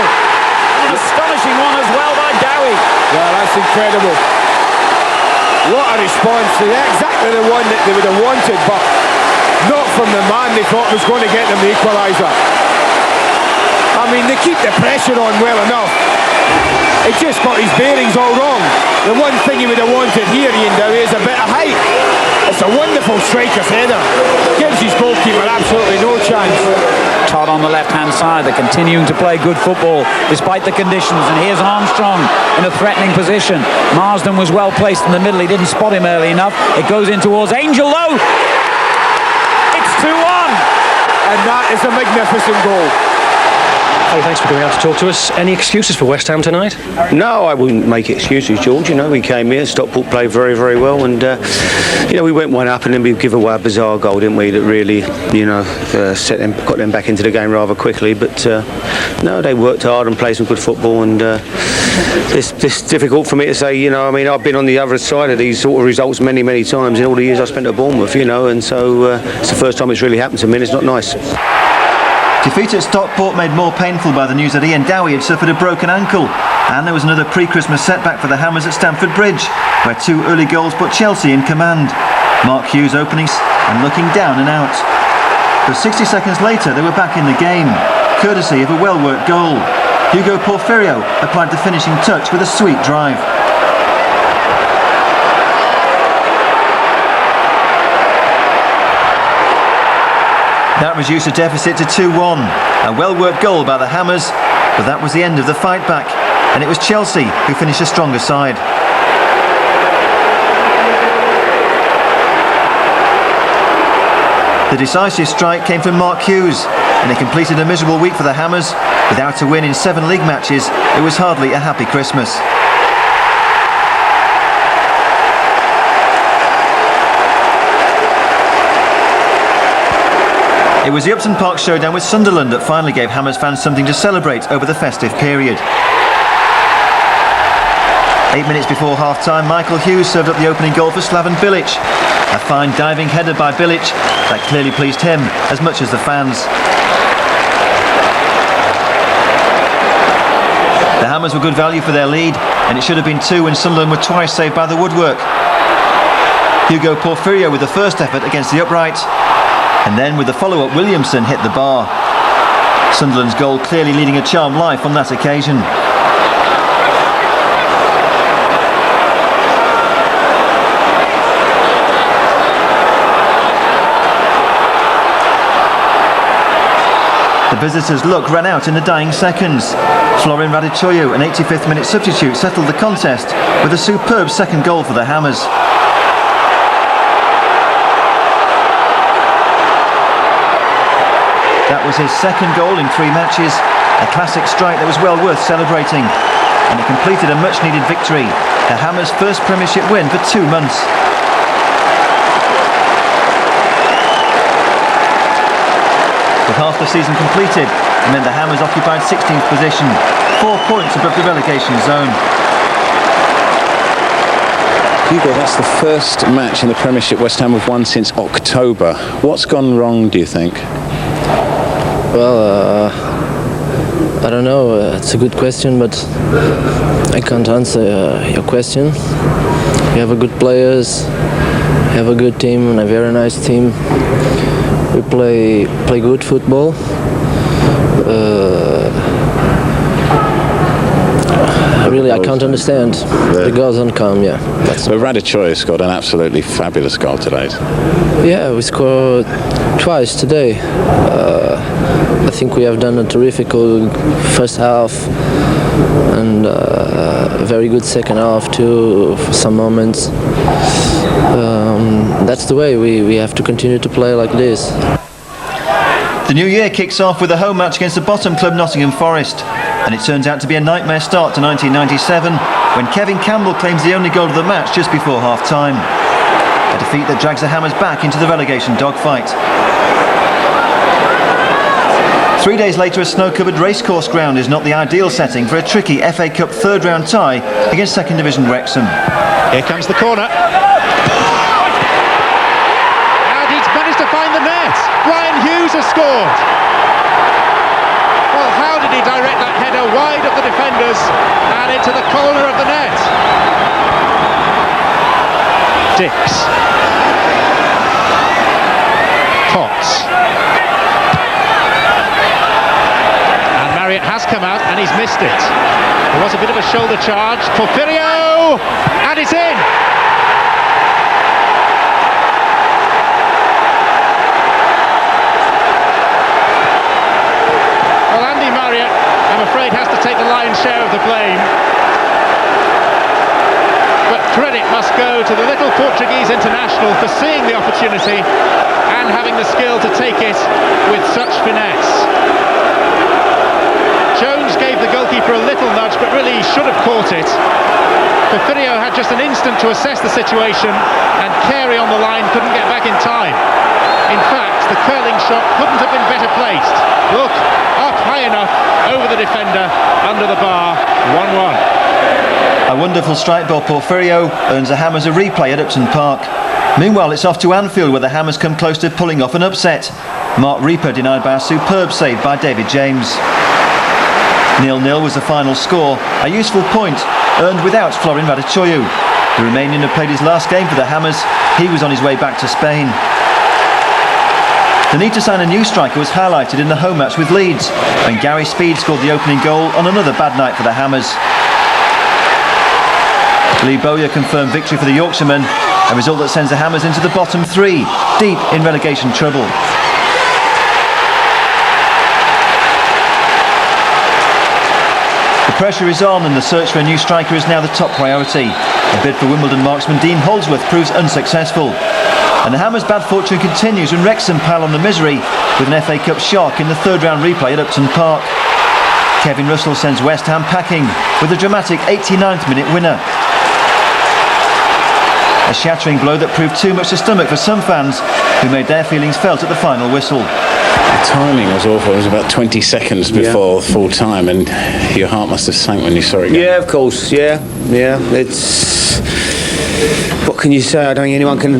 An astonishing one as well by Dowie. Yeah, that's incredible. What a response. Exactly the one that they would have wanted, but not from the man they thought was going to get them the equaliser. I mean, they keep the pressure on well enough. It just got his bearings all wrong. The one thing he would have wanted here, Ian Dowie, is a bit of height. It's a wonderful striker's header. Gives his goalkeeper absolutely no chance. Todd on the left-hand side. They're continuing to play good football despite the conditions. And here's Armstrong in a threatening position. Marsden was well placed in the middle. He didn't spot him early enough. It goes in towards Angel, though. It's 2-1. And that is a magnificent goal. Hey, thanks for coming out to talk to us. Any excuses for West Ham tonight? No, I wouldn't make excuses, George. You know, we came here, Stockport played very, very well, and you know, we went one up and then we give away a bizarre goal, didn't we? That really, you know, got them back into the game rather quickly. But no, they worked hard and played some good football, and it's difficult for me to say. You know, I mean, I've been on the other side of these sort of results many, many times in all the years I spent at Bournemouth. You know, and so it's the first time it's really happened to me, and it's not nice. Defeat at Stockport made more painful by the news that Ian Dowie had suffered a broken ankle, and there was another pre-Christmas setback for the Hammers at Stamford Bridge, where 2 early goals put Chelsea in command. Mark Hughes opening and looking down and out. But 60 seconds later they were back in the game, courtesy of a well-worked goal. Hugo Porfirio applied the finishing touch with a sweet drive. That reduced the deficit to 2-1. A well-worked goal by the Hammers, but that was the end of the fight back, and it was Chelsea who finished a stronger side. The decisive strike came from Mark Hughes, and it completed a miserable week for the Hammers. Without a win in 7 league matches, it was hardly a happy Christmas. It was the Upton Park showdown with Sunderland that finally gave Hammers fans something to celebrate over the festive period. 8 minutes before half-time, Michael Hughes served up the opening goal for Slaven Bilic. A fine diving header by Bilic that clearly pleased him as much as the fans. The Hammers were good value for their lead, and it should have been 2 when Sunderland were twice saved by the woodwork. Hugo Porfirio with the first effort against the upright, and then with the follow-up Williamson hit the bar. Sunderland's goal clearly leading a charmed life on that occasion. The visitors' luck ran out in the dying seconds. Florin Radichoiu, an 85th minute substitute, settled the contest with a superb second goal for the Hammers. That was his second goal in 3 matches, a classic strike that was well worth celebrating, and it completed a much-needed victory, the Hammers' first Premiership win for 2 months. With half the season completed, it meant the Hammers occupied 16th position, 4 points above the relegation zone. Hugo, that's the first match in the Premiership West Ham have won since October. What's gone wrong, do you think? Well, I don't know. It's a good question, but I can't answer your question. We have a good players, we have a good team, and a very nice team. We play good football. Really, I can't understand. The goals don't come, yeah. But Raduchoya scored an absolutely fabulous goal today. Yeah, we scored twice today. I think we have done a terrific first half and a very good second half too for some moments. That's the way we have to continue to play like this. The new year kicks off with a home match against the bottom club Nottingham Forest, and it turns out to be a nightmare start to 1997 when Kevin Campbell claims the only goal of the match just before half-time. A defeat that drags the Hammers back into the relegation dogfight. 3 days later, a snow-covered racecourse ground is not the ideal setting for a tricky FA Cup third-round tie against second division Wrexham. Here comes the corner. And he's managed to find the net. Brian Hughes has scored. Well, how did he direct that header wide of the defenders and into the corner of the net? Dix. Potts. It has come out and he's missed it. There was a bit of a shoulder charge. Porfirio, and it's in. Well, Andy Marriott, I'm afraid, has to take the lion's share of the blame. But credit must go to the little Portuguese international for seeing the opportunity and having the skill to take it with such finesse. Jones gave the goalkeeper a little nudge, but really he should have caught it. Porfirio had just an instant to assess the situation, and Carey on the line couldn't get back in time. In fact, the curling shot couldn't have been better placed. Look, up high enough, over the defender, under the bar, 1-1. A wonderful strike by Porfirio earns the Hammers a replay at Upton Park. Meanwhile, it's off to Anfield where the Hammers come close to pulling off an upset. Mark Reaper denied by a superb save by David James. 0-0 was the final score, a useful point earned without Florin Raduchoya. The Romanian had played his last game for the Hammers. He was on his way back to Spain. The need to sign a new striker was highlighted in the home match with Leeds, when Gary Speed scored the opening goal on another bad night for the Hammers. Lee Bowyer confirmed victory for the Yorkshireman, a result that sends the Hammers into the bottom three, deep in relegation trouble. The pressure is on and the search for a new striker is now the top priority. A bid for Wimbledon marksman Dean Holdsworth proves unsuccessful. And the Hammers' bad fortune continues when Wrexham pile on the misery with an FA Cup shock in the third round replay at Upton Park. Kevin Russell sends West Ham packing with a dramatic 89th minute winner. A shattering blow that proved too much to stomach for some fans who made their feelings felt at the final whistle. The timing was awful. It was about 20 seconds before full time, and your heart must have sank when you saw it again. Yeah, of course. Yeah. It's, what can you say? I don't think anyone can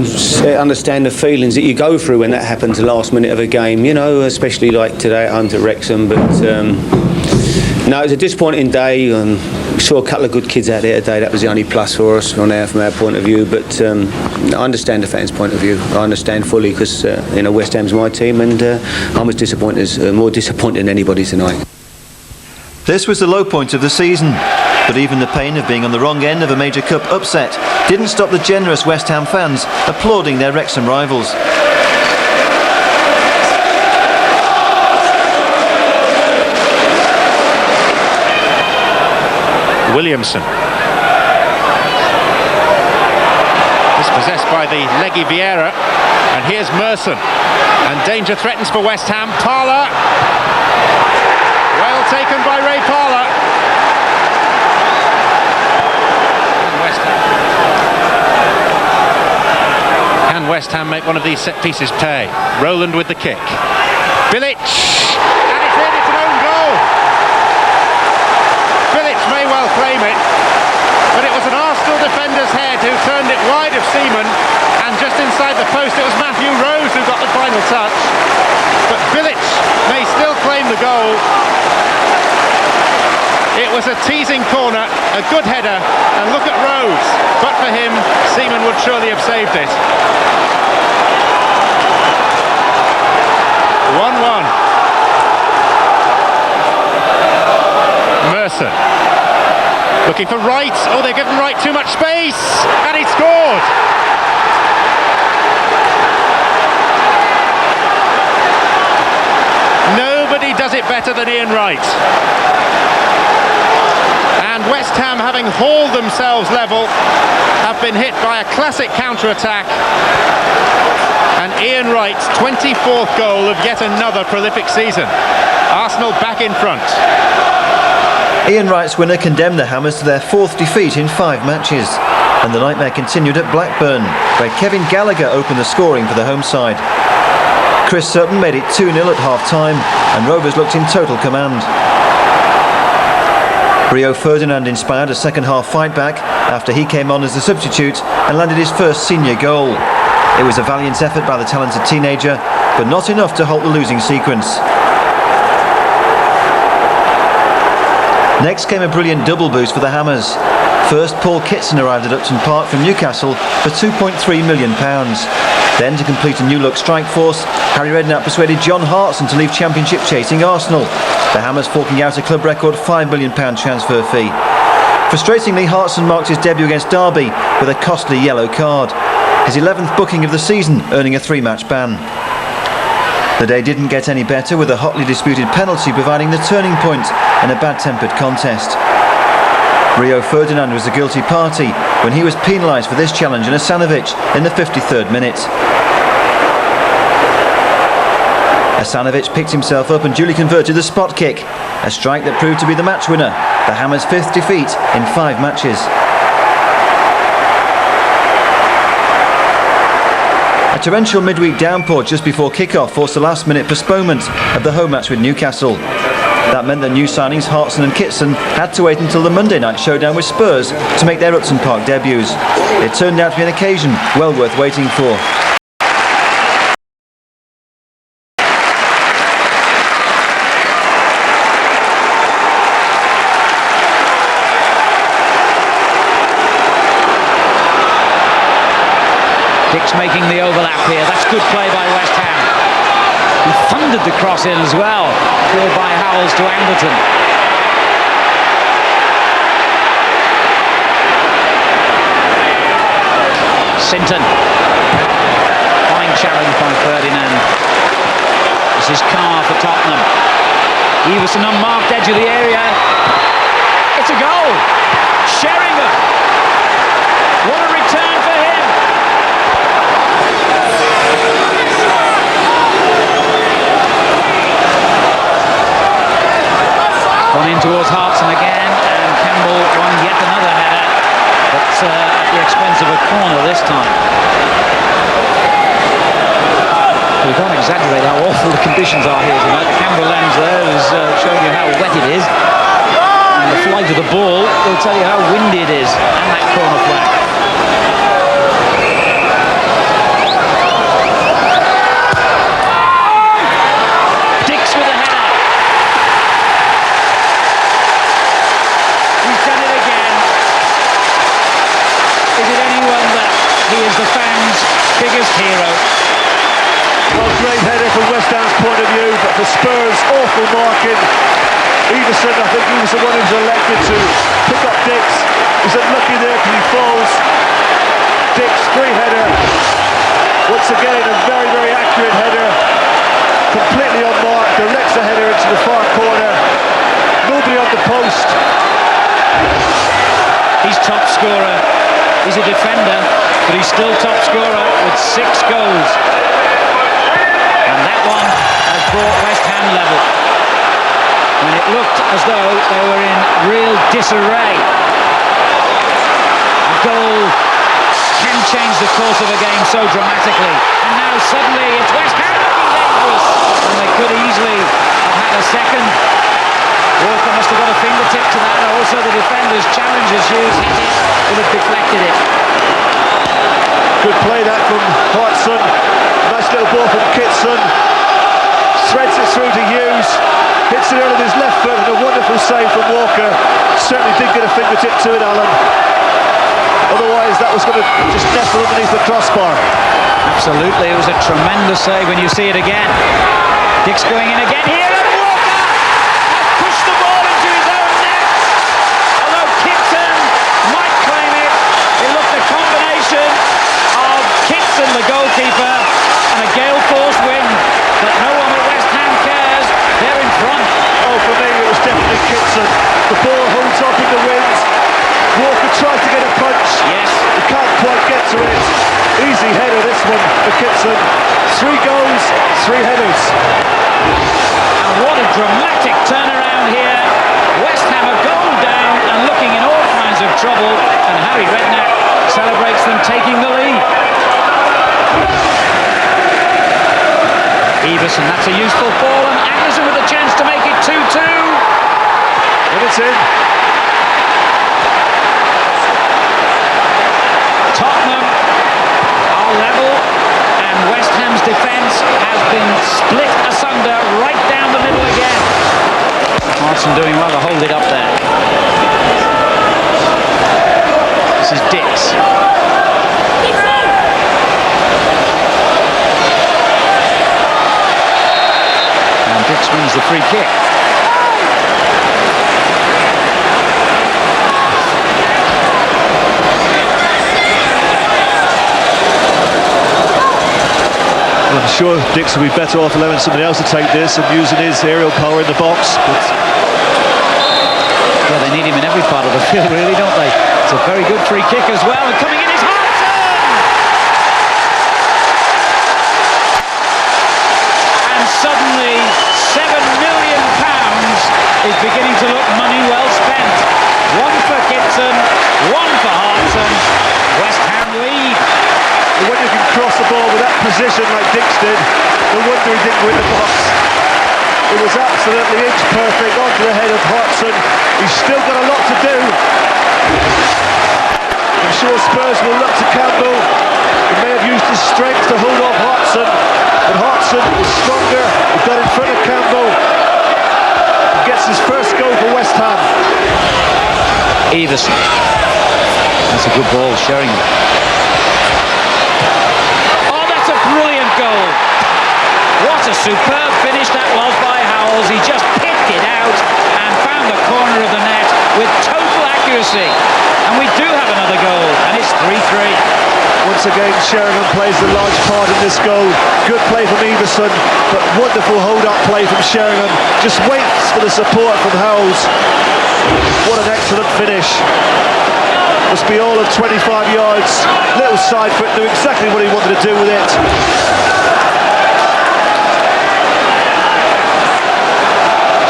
understand the feelings that you go through when that happens the last minute of a game. You know, especially like today at home to Wrexham. But no, it was a disappointing day. We saw a couple of good kids out there today. That was the only plus for us from our point of view. But I understand the fans' point of view. I understand fully because West Ham's my team, and I'm as disappointed, more disappointed than anybody tonight. This was the low point of the season, but even the pain of being on the wrong end of a major cup upset didn't stop the generous West Ham fans applauding their Wrexham rivals. Williamson. Dispossessed by the leggy Vieira, and here's Merson, and danger threatens for West Ham. Parler, well taken by Ray Parler. Can West Ham make one of these set pieces pay? Rowland with the kick. Bilic, and it's in, it's an own goal. Bilic may well claim it, but it was an Arsenal defender's head who turned it wide of Seaman, and just inside the post it was Matthew Rose who got the final touch. But Bilic may still claim the goal. It was a teasing corner, a good header, and look at Rose. But for him, Seaman would surely have saved it. 1-1. Mercer. Looking for Wright. Oh, they've given Wright too much space. And he scored. Nobody does it better than Ian Wright. And West Ham, having hauled themselves level, have been hit by a classic counter-attack. And Ian Wright's 24th goal of yet another prolific season. Arsenal back in front. Ian Wright's winner condemned the Hammers to their 4th defeat in 5 matches. And the nightmare continued at Blackburn, where Kevin Gallagher opened the scoring for the home side. Chris Sutton made it 2-0 at half-time, and Rovers looked in total command. Rio Ferdinand inspired a second-half fight-back after he came on as the substitute and landed his first senior goal. It was a valiant effort by the talented teenager, but not enough to halt the losing sequence. Next came a brilliant double boost for the Hammers. First, Paul Kitson arrived at Upton Park from Newcastle for £2.3 million. Then, to complete a new-look strike force, Harry Redknapp persuaded John Hartson to leave championship-chasing Arsenal, the Hammers forking out a club record £5 million transfer fee. Frustratingly, Hartson marked his debut against Derby with a costly yellow card, his 11th booking of the season, earning a 3-match ban. The day didn't get any better, with a hotly disputed penalty providing the turning point in a bad-tempered contest. Rio Ferdinand was the guilty party when he was penalised for this challenge on Asanovic in the 53rd minute. Asanovic picked himself up and duly converted the spot kick, a strike that proved to be the match winner, the Hammers' 5th defeat in 5 matches. A torrential midweek downpour just before kick-off forced a last-minute postponement of the home match with Newcastle. That meant that new signings Hartson and Kitson had to wait until the Monday night showdown with Spurs to make their Upton Park debuts. It turned out to be an occasion well worth waiting for. Dix making the overlap here. That's good play by West Ham. He thundered the cross in as well. Cleared by Howells to Anderton. Sinton. Fine challenge by Ferdinand. This is Carr for Tottenham. Everson unmarked edge of the area. It's a goal. Sheringham. What a return for him. Gone in towards Hartson again, and Campbell won yet another header, but at the expense of a corner this time. We can't exaggerate how awful the conditions are here tonight. The camera lens there is showing you how wet it is, and the flight of the ball will tell you how windy it is, and that corner flag. The fans' biggest hero. Well, great header from West Ham's point of view, but for Spurs, awful marking. Everson, I think he was the one who was elected to pick up Dix. He's unlucky there because he falls. Dix, great header. Once again, a very, very accurate header. Completely unmarked, directs the header into the far corner. Nobody on the post. He's top scorer. He's a defender, but he's still top scorer with 6 goals. And that one has brought West Ham level, when it looked as though they were in real disarray. A goal can change the course of a game so dramatically. And now suddenly it's West Ham looking dangerous, and they could easily have had a second. Walker must have got a fingertip to that, and also the defenders' challenges Hughes would have deflected it. Good play that from Hartson. Nice little ball from Kitson. Threads it through to Hughes. Hits it out with his left foot, and a wonderful save from Walker. Certainly did get a fingertip to it, Alan. Otherwise that was going to just nestle underneath the crossbar. Absolutely, it was a tremendous save when you see it again. Dix going in again here, and Walker has pushed the ball into his own net. Although Kitson for Kitson. 3 goals, 3 headers. And what a dramatic turnaround here. West Ham are going down and looking in all kinds of trouble, and Harry Redknapp celebrates them taking the lead. Everson, that's a useful ball, and Anderson with a chance to make it 2-2. And it's in. Tottenham are level, and West Ham's defence has been split asunder right down the middle again. Hartson doing well to hold it up there. This is Dix. And Dix wins the free kick. I'm sure Dix will be better off allowing somebody else to take this and using his aerial power in the box. But well, they need him in every part of the field, really, don't they? It's a very good free kick as well, and coming in is Hartson! And suddenly, £7 million is beginning to look money well spent. One for Kitson, one for Hartson. West Ham lead. when you can cross the ball with that position like Dix did, no wonder he didn't win the box. It was absolutely inch perfect onto the head of Hodgson. He's still got a lot to do. I'm sure Spurs will look to Campbell. He may have used his strength to hold off Hodgson, but Hodgson is stronger. He got in front of Campbell. He gets his first goal for West Ham. Everson. That's a good ball, Sheringham. Oh, that's a brilliant goal. What a superb finish that was by Howells. He just picked it out and found the corner of the net with total accuracy. And we do have another goal, and it's 3-3. Once again, Sheringham plays a large part in this goal. Good play from Everson, but wonderful hold-up play from Sheringham. Just waits for the support from Howells. What an excellent finish. Must be all of 25 yards. Little side foot, knew exactly what he wanted to do with it.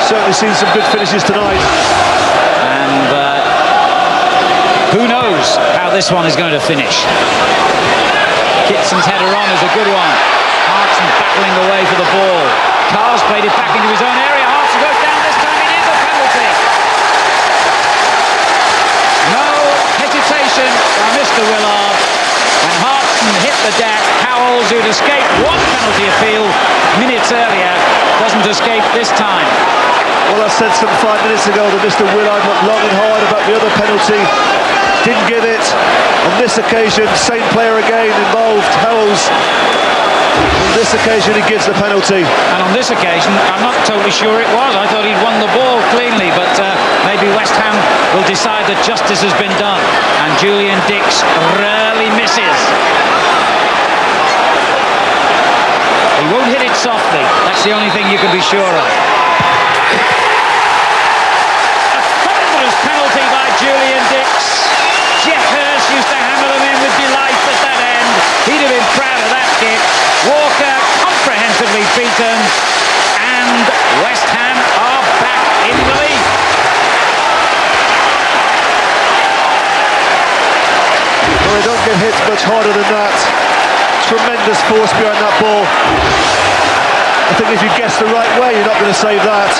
Certainly seen some good finishes tonight. And who knows how this one is going to finish. Kitson's header on is a good one. Hartson battling away for the ball. Carl's played it back into his own area. Hartson goes down this time. It is a penalty. No hesitation by Mr. Willard. When Hartson hit the deck, Howells, who'd escaped one penalty appeal minutes earlier, doesn't escape this time. Well, I said some 5 minutes ago that Mr. Willard looked long and hard about the other penalty. Didn't give it. On this occasion, same player again involved, Howells. On this occasion, he gives the penalty. And on this occasion, I'm not totally sure it was. I thought he'd won the ball cleanly, but maybe West Ham will decide that justice has been done. And Julian Dix rarely misses. He won't hit it softly. That's the only thing you can be sure of. A thunderous penalty by Julian Dix. Jeff Hurst used to hammer them in with delight at that end. He'd have been proud of that kick. Walker comprehensively beaten, and West Ham are back in the lead. Well, they don't get hit much harder than that. Tremendous force behind that ball. I think if you guess the right way, you're not going to save that.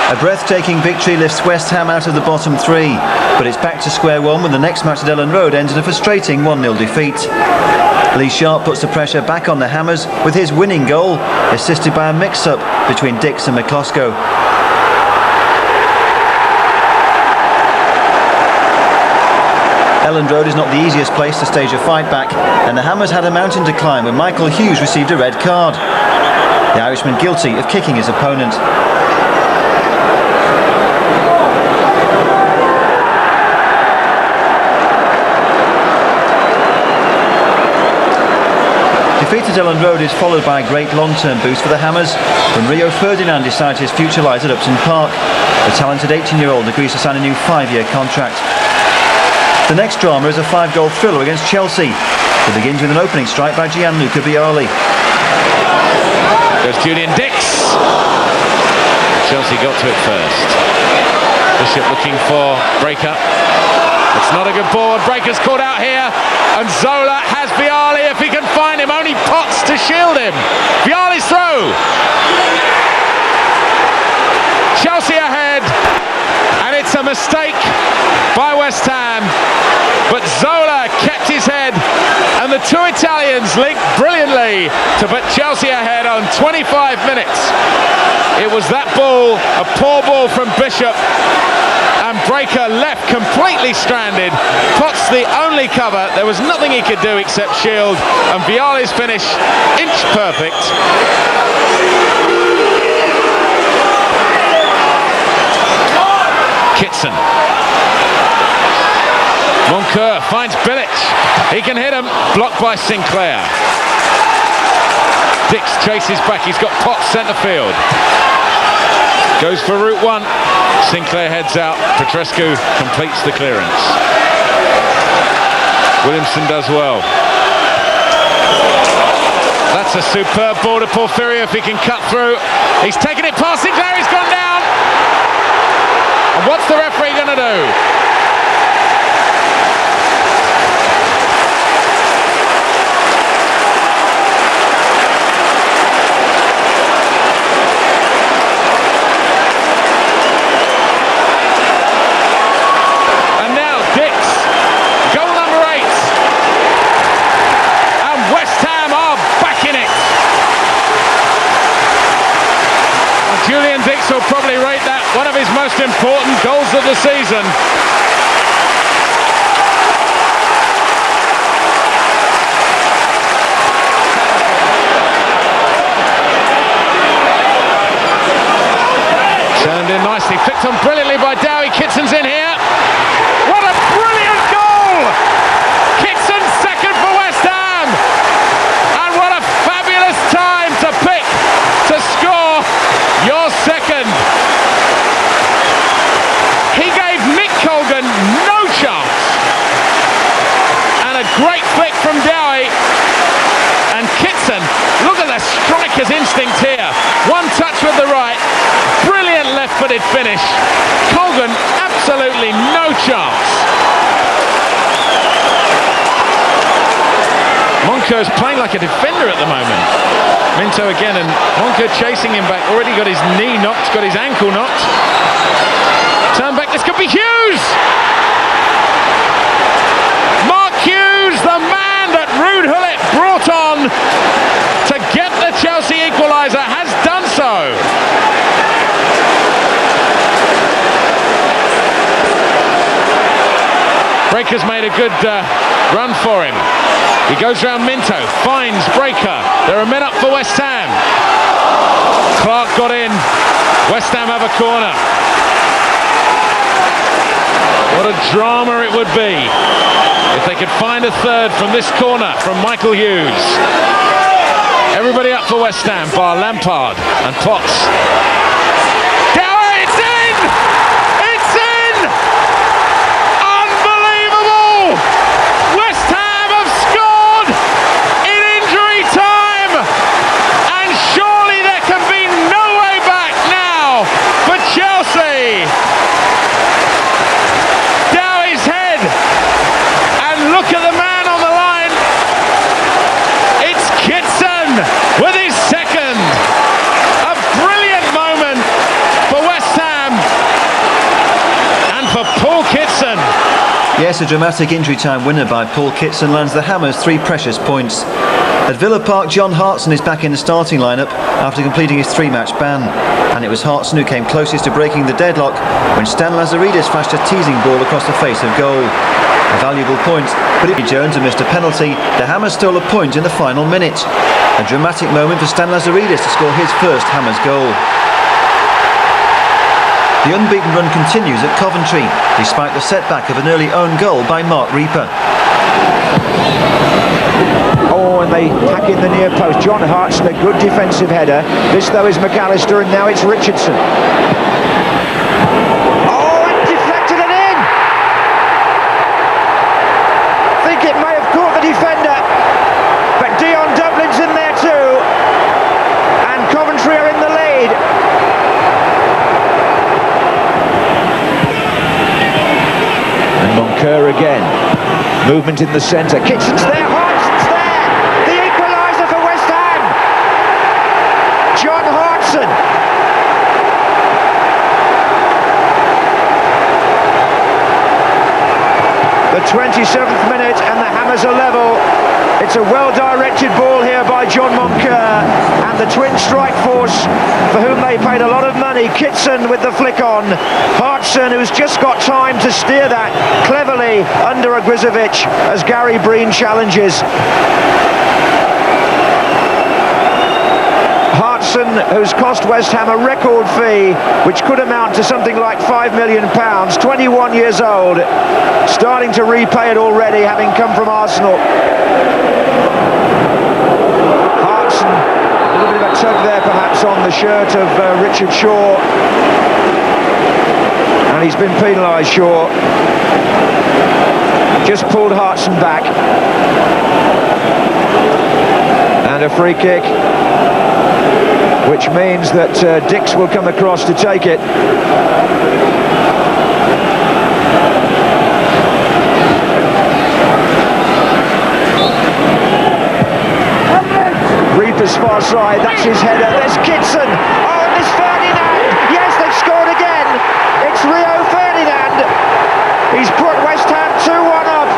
A breathtaking victory lifts West Ham out of the bottom three, but it's back to square one when the next match at Ellen Road ends in a frustrating 1-0 defeat. Lee Sharp puts the pressure back on the Hammers with his winning goal, assisted by a mix-up between Dix and McCloskey. Ellen Road is not the easiest place to stage a fight back, and the Hammers had a mountain to climb when Michael Hughes received a red card. The Irishman guilty of kicking his opponent. Defeat at Ellen Road is followed by a great long-term boost for the Hammers when Rio Ferdinand decides his future lies at Upton Park. The talented 18-year-old agrees to sign a new 5-year contract. The next drama is a 5-goal thriller against Chelsea. It begins with an opening strike by Gianluca Vialli. There's Julian Dix. Chelsea got to it first. Bishop looking for Breaker. It's not a good ball. Breaker's caught out here, and Zola has Vialli if he can find him. Only Potts to shield him. Vialli's through. Chelsea ahead, and it's a mistake by West Ham, but Zola kept his head, and the two Italians linked brilliantly to put Chelsea ahead on 25 minutes. It was that ball, a poor ball from Bishop, and Breaker left completely stranded. Potts the only cover. There was nothing he could do except shield, and Vialli's finish inch perfect. Kitson. Moncur finds Bilic. He can hit him. Blocked by Sinclair. Dix chases back. He's got Potts centre field. Goes for route one. Sinclair heads out. Petrescu completes the clearance. Williamson does well. That's a superb ball to Porfirio if he can cut through. He's taken it past Sinclair. He's gone down. And what's the referee going to do? Julian Dix will probably rate that one of his most important goals of the season. Turned in nicely, flicked on brilliantly by Dowie. Kitson's in here. What a brilliant goal! Kitson's second for West Ham. And what a fabulous time to pick to score your second. He gave Nick Colgan no chance. And a great flick from Dowie. And Kitson, look at the striker's instinct here. One touch with the right. Brilliant left-footed finish. Colgan, absolutely no chance. Monker's playing like a defender at the moment. Minto again, and Monker chasing him back. Already got his knee knocked, got his ankle knocked. Turn back, this could be Hughes! Mark Hughes, the man that Ruud Gullit brought on to get the Chelsea equaliser, has done so. Breaker's made a good run for him. He goes round Minto, finds Breaker. There are men up for West Ham. Clark got in. West Ham have a corner. What a drama it would be if they could find a third from this corner from Michael Hughes. Everybody up for West Ham, bar Lampard and Potts. Dowie, it's in! It's in! Unbelievable! West Ham have scored in injury time! And surely there can be no way back now for Chelsea! Dowie's head! And look at the man on the line! It's Kitson with his second! A brilliant moment for West Ham and for Paul Kitson. Yes, a dramatic injury time winner by Paul Kitson lands the Hammers 3 precious points. At Villa Park, John Hartson is back in the starting lineup after completing his 3-match ban. And it was Hartson who came closest to breaking the deadlock when Stan Lazaridis flashed a teasing ball across the face of goal. A valuable point, but if Jones had missed a penalty, the Hammers stole a point in the final minute. A dramatic moment for Stan Lazaridis to score his first Hammers goal. The unbeaten run continues at Coventry, despite the setback of an early own goal by Mark Reaper. Oh, and they tack in the near post. John Hartson, a good defensive header. This, though, is McAllister, and now it's Richardson. Oh, and deflected and in! I think it may have caught the defender. Movement in the centre. Kitson's there. Hartson's there. The equaliser for West Ham. John Hartson. The 27th minute and the Hammers are level. It's a well-directed ball here by John Moncur and the twin strike force for whom they paid a lot of money. Kitson with the flick on. Hartson, who's just got time to steer that cleverly under Ogrizovic as Gary Breen challenges. Hartson, who's cost West Ham a record fee, which could amount to something like £5 million, 21 years old, starting to repay it already, having come from Arsenal. Hartson, a little bit of a tug there perhaps on the shirt of Richard Shaw, and he's been penalised, Shaw. Just pulled Hartson back. And a free kick, which means that Dix will come across to take it. Reaper's far side, that's his header. There's Kitson. Oh, and there's Ferdinand. Yes, they've scored again. It's Rio Ferdinand. He's put West Ham 2-1 up.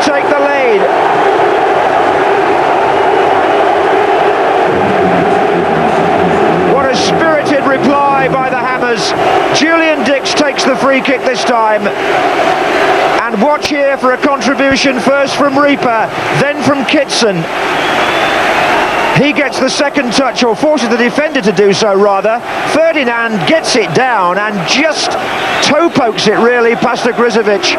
Take the lead. What a spirited reply by the Hammers. Julian Dix takes the free kick this time. And watch here for a contribution first from Reaper, then from Kitson. He gets the second touch, or forces the defender to do so rather. Ferdinand gets it down and just toe pokes it really past Ogrizovic.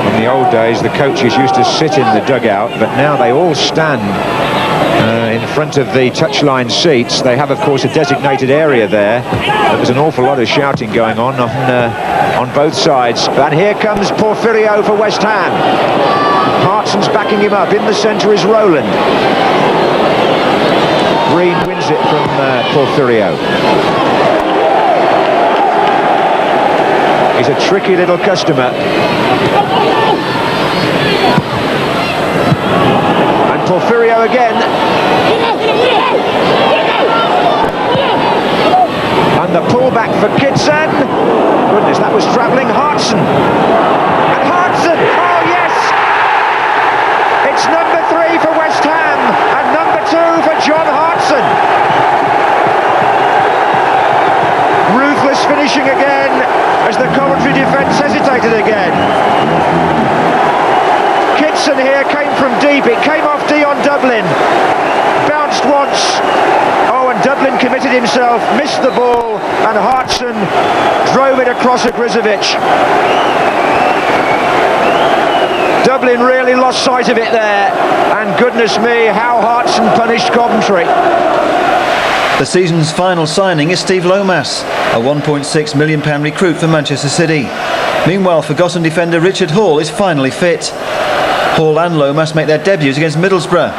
In the old days, the coaches used to sit in the dugout, but now they all stand in front of the touchline seats. They have, of course, a designated area there. There was an awful lot of shouting going on both sides. And here comes Porfirio for West Ham. Hartson's backing him up. In the centre is Rowland. Green wins it from Porfirio. He's a tricky little customer. And Porfirio again. And the pullback for Kitson. Goodness, that was travelling Hartson. And Hartson, oh yes! It's number 3 for West Ham and number 2 for John Hartson. Ruthless finishing again as the Coventry defence hesitated again. Kitson here came from deep. It came off Dion Dublin. Bounced once. Oh, and Dublin committed himself, missed the ball, and Hartson drove it across Ogrizovic. Dublin really lost sight of it there, and goodness me, how Hartson punished Coventry. The season's final signing is Steve Lomas, a £1.6 million recruit for Manchester City. Meanwhile, forgotten defender Richard Hall is finally fit. Hall and Lomas make their debuts against Middlesbrough.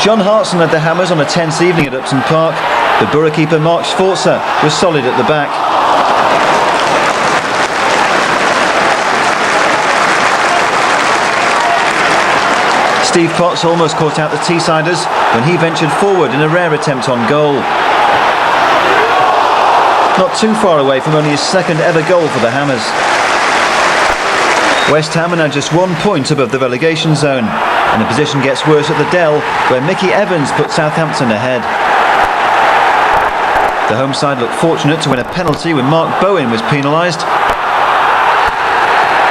John Hartson led the Hammers on a tense evening at Upton Park, but Borough keeper Mark Sforza was solid at the back. Steve Potts almost caught out the Teessiders when he ventured forward in a rare attempt on goal. Not too far away from only his second ever goal for the Hammers. West Ham are now just 1 point above the relegation zone, and the position gets worse at the Dell, where Mickey Evans put Southampton ahead. The home side looked fortunate to win a penalty when Mark Bowen was penalised.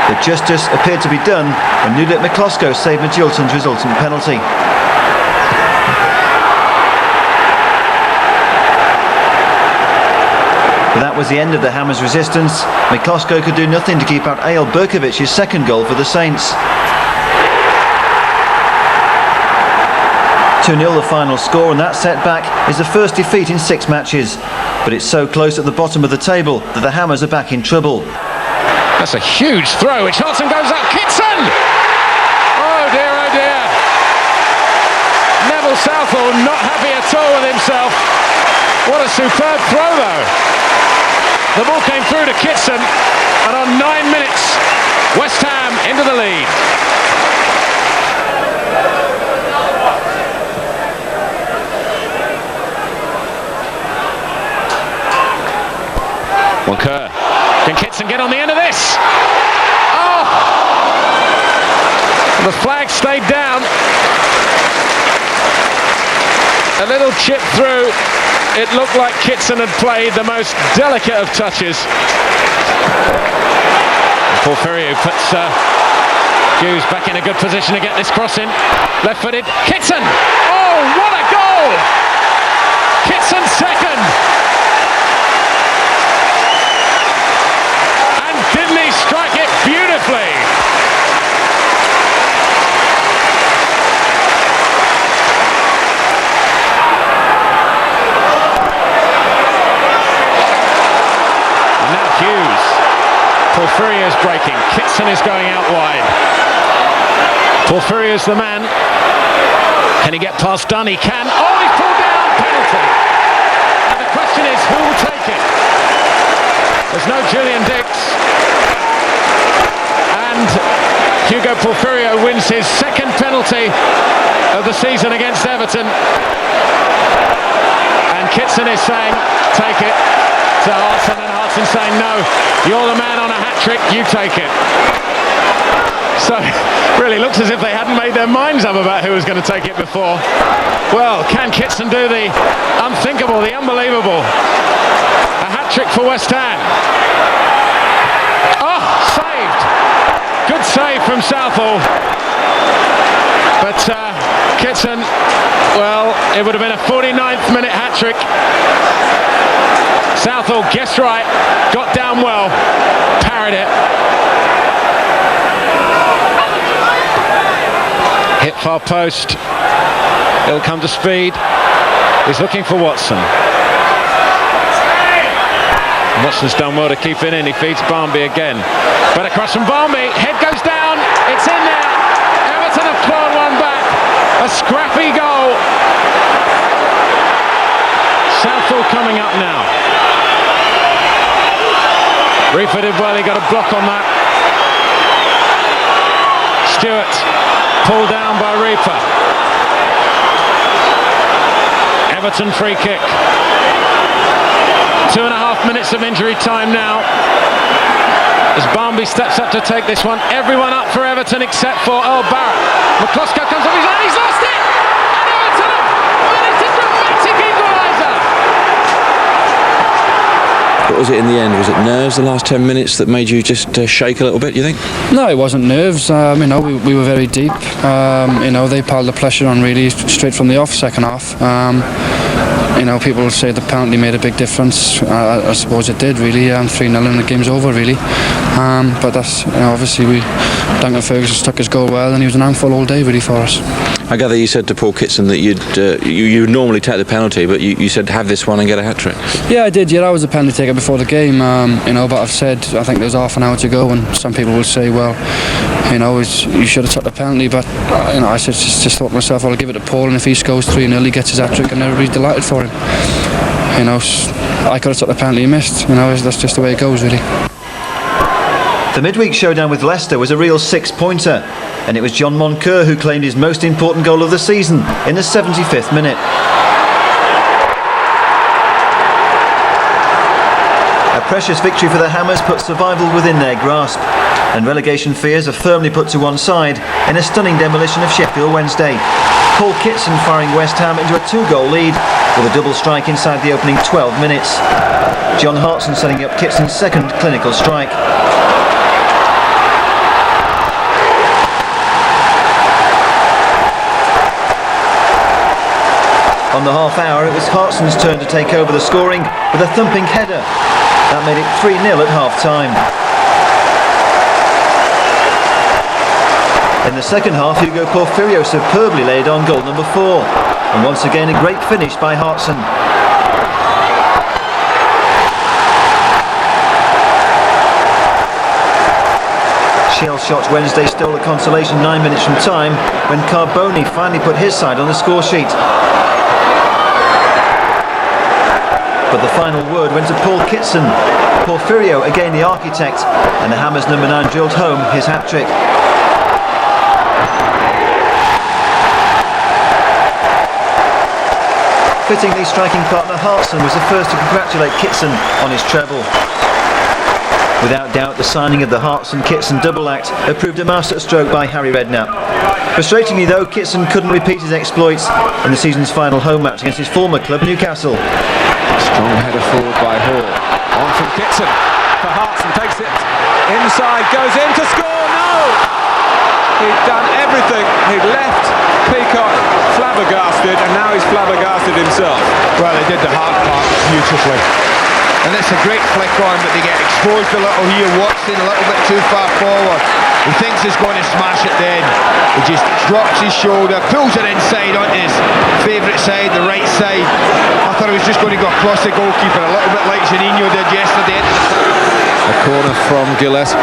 But justice appeared to be done when Nudit McCloskey saved Magilton's resultant penalty. But that was the end of the Hammers' resistance. McCloskey could do nothing to keep out Eyal Berkovic's second goal for the Saints. 2-0 the final score, and that setback is the first defeat in 6 matches. But it's so close at the bottom of the table that the Hammers are back in trouble. That's a huge throw, which Hodgson goes up. Kitson! Oh dear, oh dear. Neville Southall not happy at all with himself. What a superb throw though. The ball came through to Kitson, and on 9 minutes, West Ham into the lead. Kerr. Can Kitson get on the end of this? Oh! The flag stayed down. A little chip through. It looked like Kitson had played the most delicate of touches. Porfirio puts Hughes back in a good position to get this cross in. Left-footed. Kitson! Oh, what a goal! Kitson's second! Didn't he strike it beautifully? And now Hughes. Porfirio's breaking. Kitson is going out wide. Porfirio's the man. Can he get past Dunn? He can. Oh, he's pulled down. Penalty. And the question is, who will take it? There's no Julian Dix. And Hugo Porfirio wins his second penalty of the season against Everton. And Kitson is saying, take it to Hartson, and Hartson saying, no, you're the man on a hat-trick, you take it. So, really looks as if they hadn't made their minds up about who was going to take it before. Well, can Kitson do the unthinkable, the unbelievable? A hat-trick for West Ham. Oh, saved! Good save from Southall. But Kitson, well, it would have been a 49th minute hat-trick. Southall guessed right, got down well, parried it. Hit far post. It'll come to speed. He's looking for Watson. Watson's done well to keep it in. He feeds Barmby again. But across from Barmby, head goes down. It's in there. Everton have clawed one back. A scrappy goal. Southall coming up now. Reefer did well. He got a block on that. Stewart pulled down by Reefer. Everton free kick. 2.5 minutes of injury time now. As Barmby steps up to take this one. Everyone up for Everton except for Earl Barrett. McCluskey comes off his line. He's lost it! And Everton have managed a dramatic equaliser! What was it in the end? Was it nerves the last 10 minutes that made you just shake a little bit, you think? No, it wasn't nerves. We were very deep. They piled the pressure on really straight from the off second half. People will say the penalty made a big difference. I suppose it did really. 3-0 and the game's over really. But that's obviously Duncan Ferguson stuck his goal well, and he was an handful all day really for us. I gather you said to Paul Kitson that you'd normally take the penalty, but you said have this one and get a hat-trick. Yeah, I did. Yeah, I was a penalty taker before the game. But I've said I think there's half an hour to go, and some people will say, well, you should have took the penalty. But I just thought to myself, I'll give it to Paul, and if he scores 3-0, he gets his hat-trick, and everybody's delighted for him. I could have took the penalty he missed. That's just the way it goes, really. The midweek showdown with Leicester was a real six-pointer, and it was John Moncur who claimed his most important goal of the season in the 75th minute. A precious victory for the Hammers put survival within their grasp, and relegation fears are firmly put to one side in a stunning demolition of Sheffield Wednesday. Paul Kitson firing West Ham into a 2-goal lead with a double strike inside the opening 12 minutes. John Hartson setting up Kitson's second clinical strike. On the half hour, it was Hartson's turn to take over the scoring with a thumping header. That made it 3-0 at half-time. In the second half, Hugo Porfirio superbly laid on goal number 4. And once again, a great finish by Hartson. shell-shocked Wednesday stole a consolation 9 minutes from time when Carboni finally put his side on the score sheet. But the final word went to Paul Kitson. Porfirio, again the architect, and the Hammers number 9 drilled home his hat-trick. Fittingly, striking partner Hartson was the first to congratulate Kitson on his treble. Without doubt, the signing of the Hartson-Kitson double act proved a masterstroke by Harry Redknapp. Frustratingly though, Kitson couldn't repeat his exploits in the season's final home match against his former club Newcastle. Strong header forward by Hall. On from Kitson for Hartson, takes it inside, goes in to score, no! He'd done everything, he'd left Peacock flabbergasted, and now he's flabbergasted himself. Well, he did the hard part beautifully. And it's a great flick on, but they get exposed a little here. Watson a little bit too far forward. He thinks he's going to smash it then. He just drops his shoulder, pulls it inside onto his favourite side, the right side. I thought he was just going to go across the goalkeeper, a little bit like Janino did yesterday. A corner from Gillespie.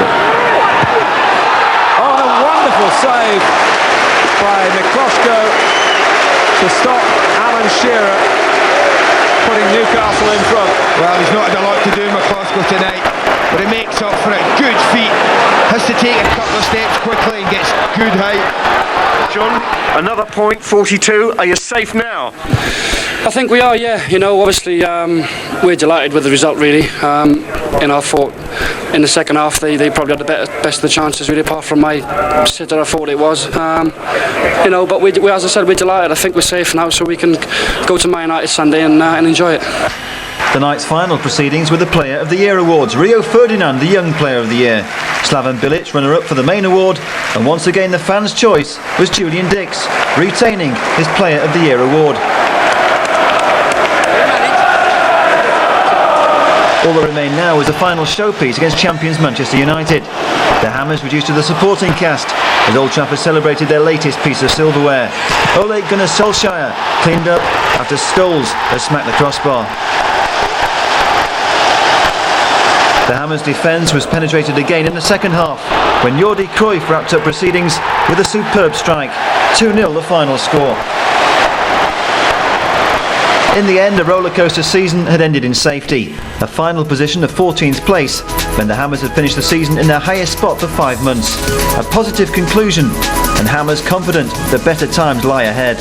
Oh, and a wonderful save by Mikloshko to stop Alan Shearer putting Newcastle in front. Well, he's not had a lot to do, Mikloshko, tonight, but he makes up for it. Good feet, has to take a couple of steps quickly and gets good height. John, another point, 42. Are you safe now? I think we are, yeah. You know, obviously we're delighted with the result, really. I thought in the second half they probably had the best of the chances, really, apart from my sitter. I thought it was. But we, as I said, we're delighted. I think we're safe now, so we can go to Man United Sunday and enjoy it. The night's final proceedings were the Player of the Year awards. Rio Ferdinand, the Young Player of the Year. Slaven Bilic, runner-up for the main award. And once again, the fans' choice was Julian Dix, retaining his Player of the Year award. All that remained now was the final showpiece against champions Manchester United. The Hammers reduced to the supporting cast as Old Trafford celebrated their latest piece of silverware. Ole Gunnar Solskjaer cleaned up after Scholes had smacked the crossbar. The Hammers' defence was penetrated again in the second half when Jordi Cruyff wrapped up proceedings with a superb strike. 2-0 the final score. In the end, a rollercoaster season had ended in safety. A final position of 14th place when the Hammers had finished the season in their highest spot for 5 months. A positive conclusion, and Hammers confident that better times lie ahead.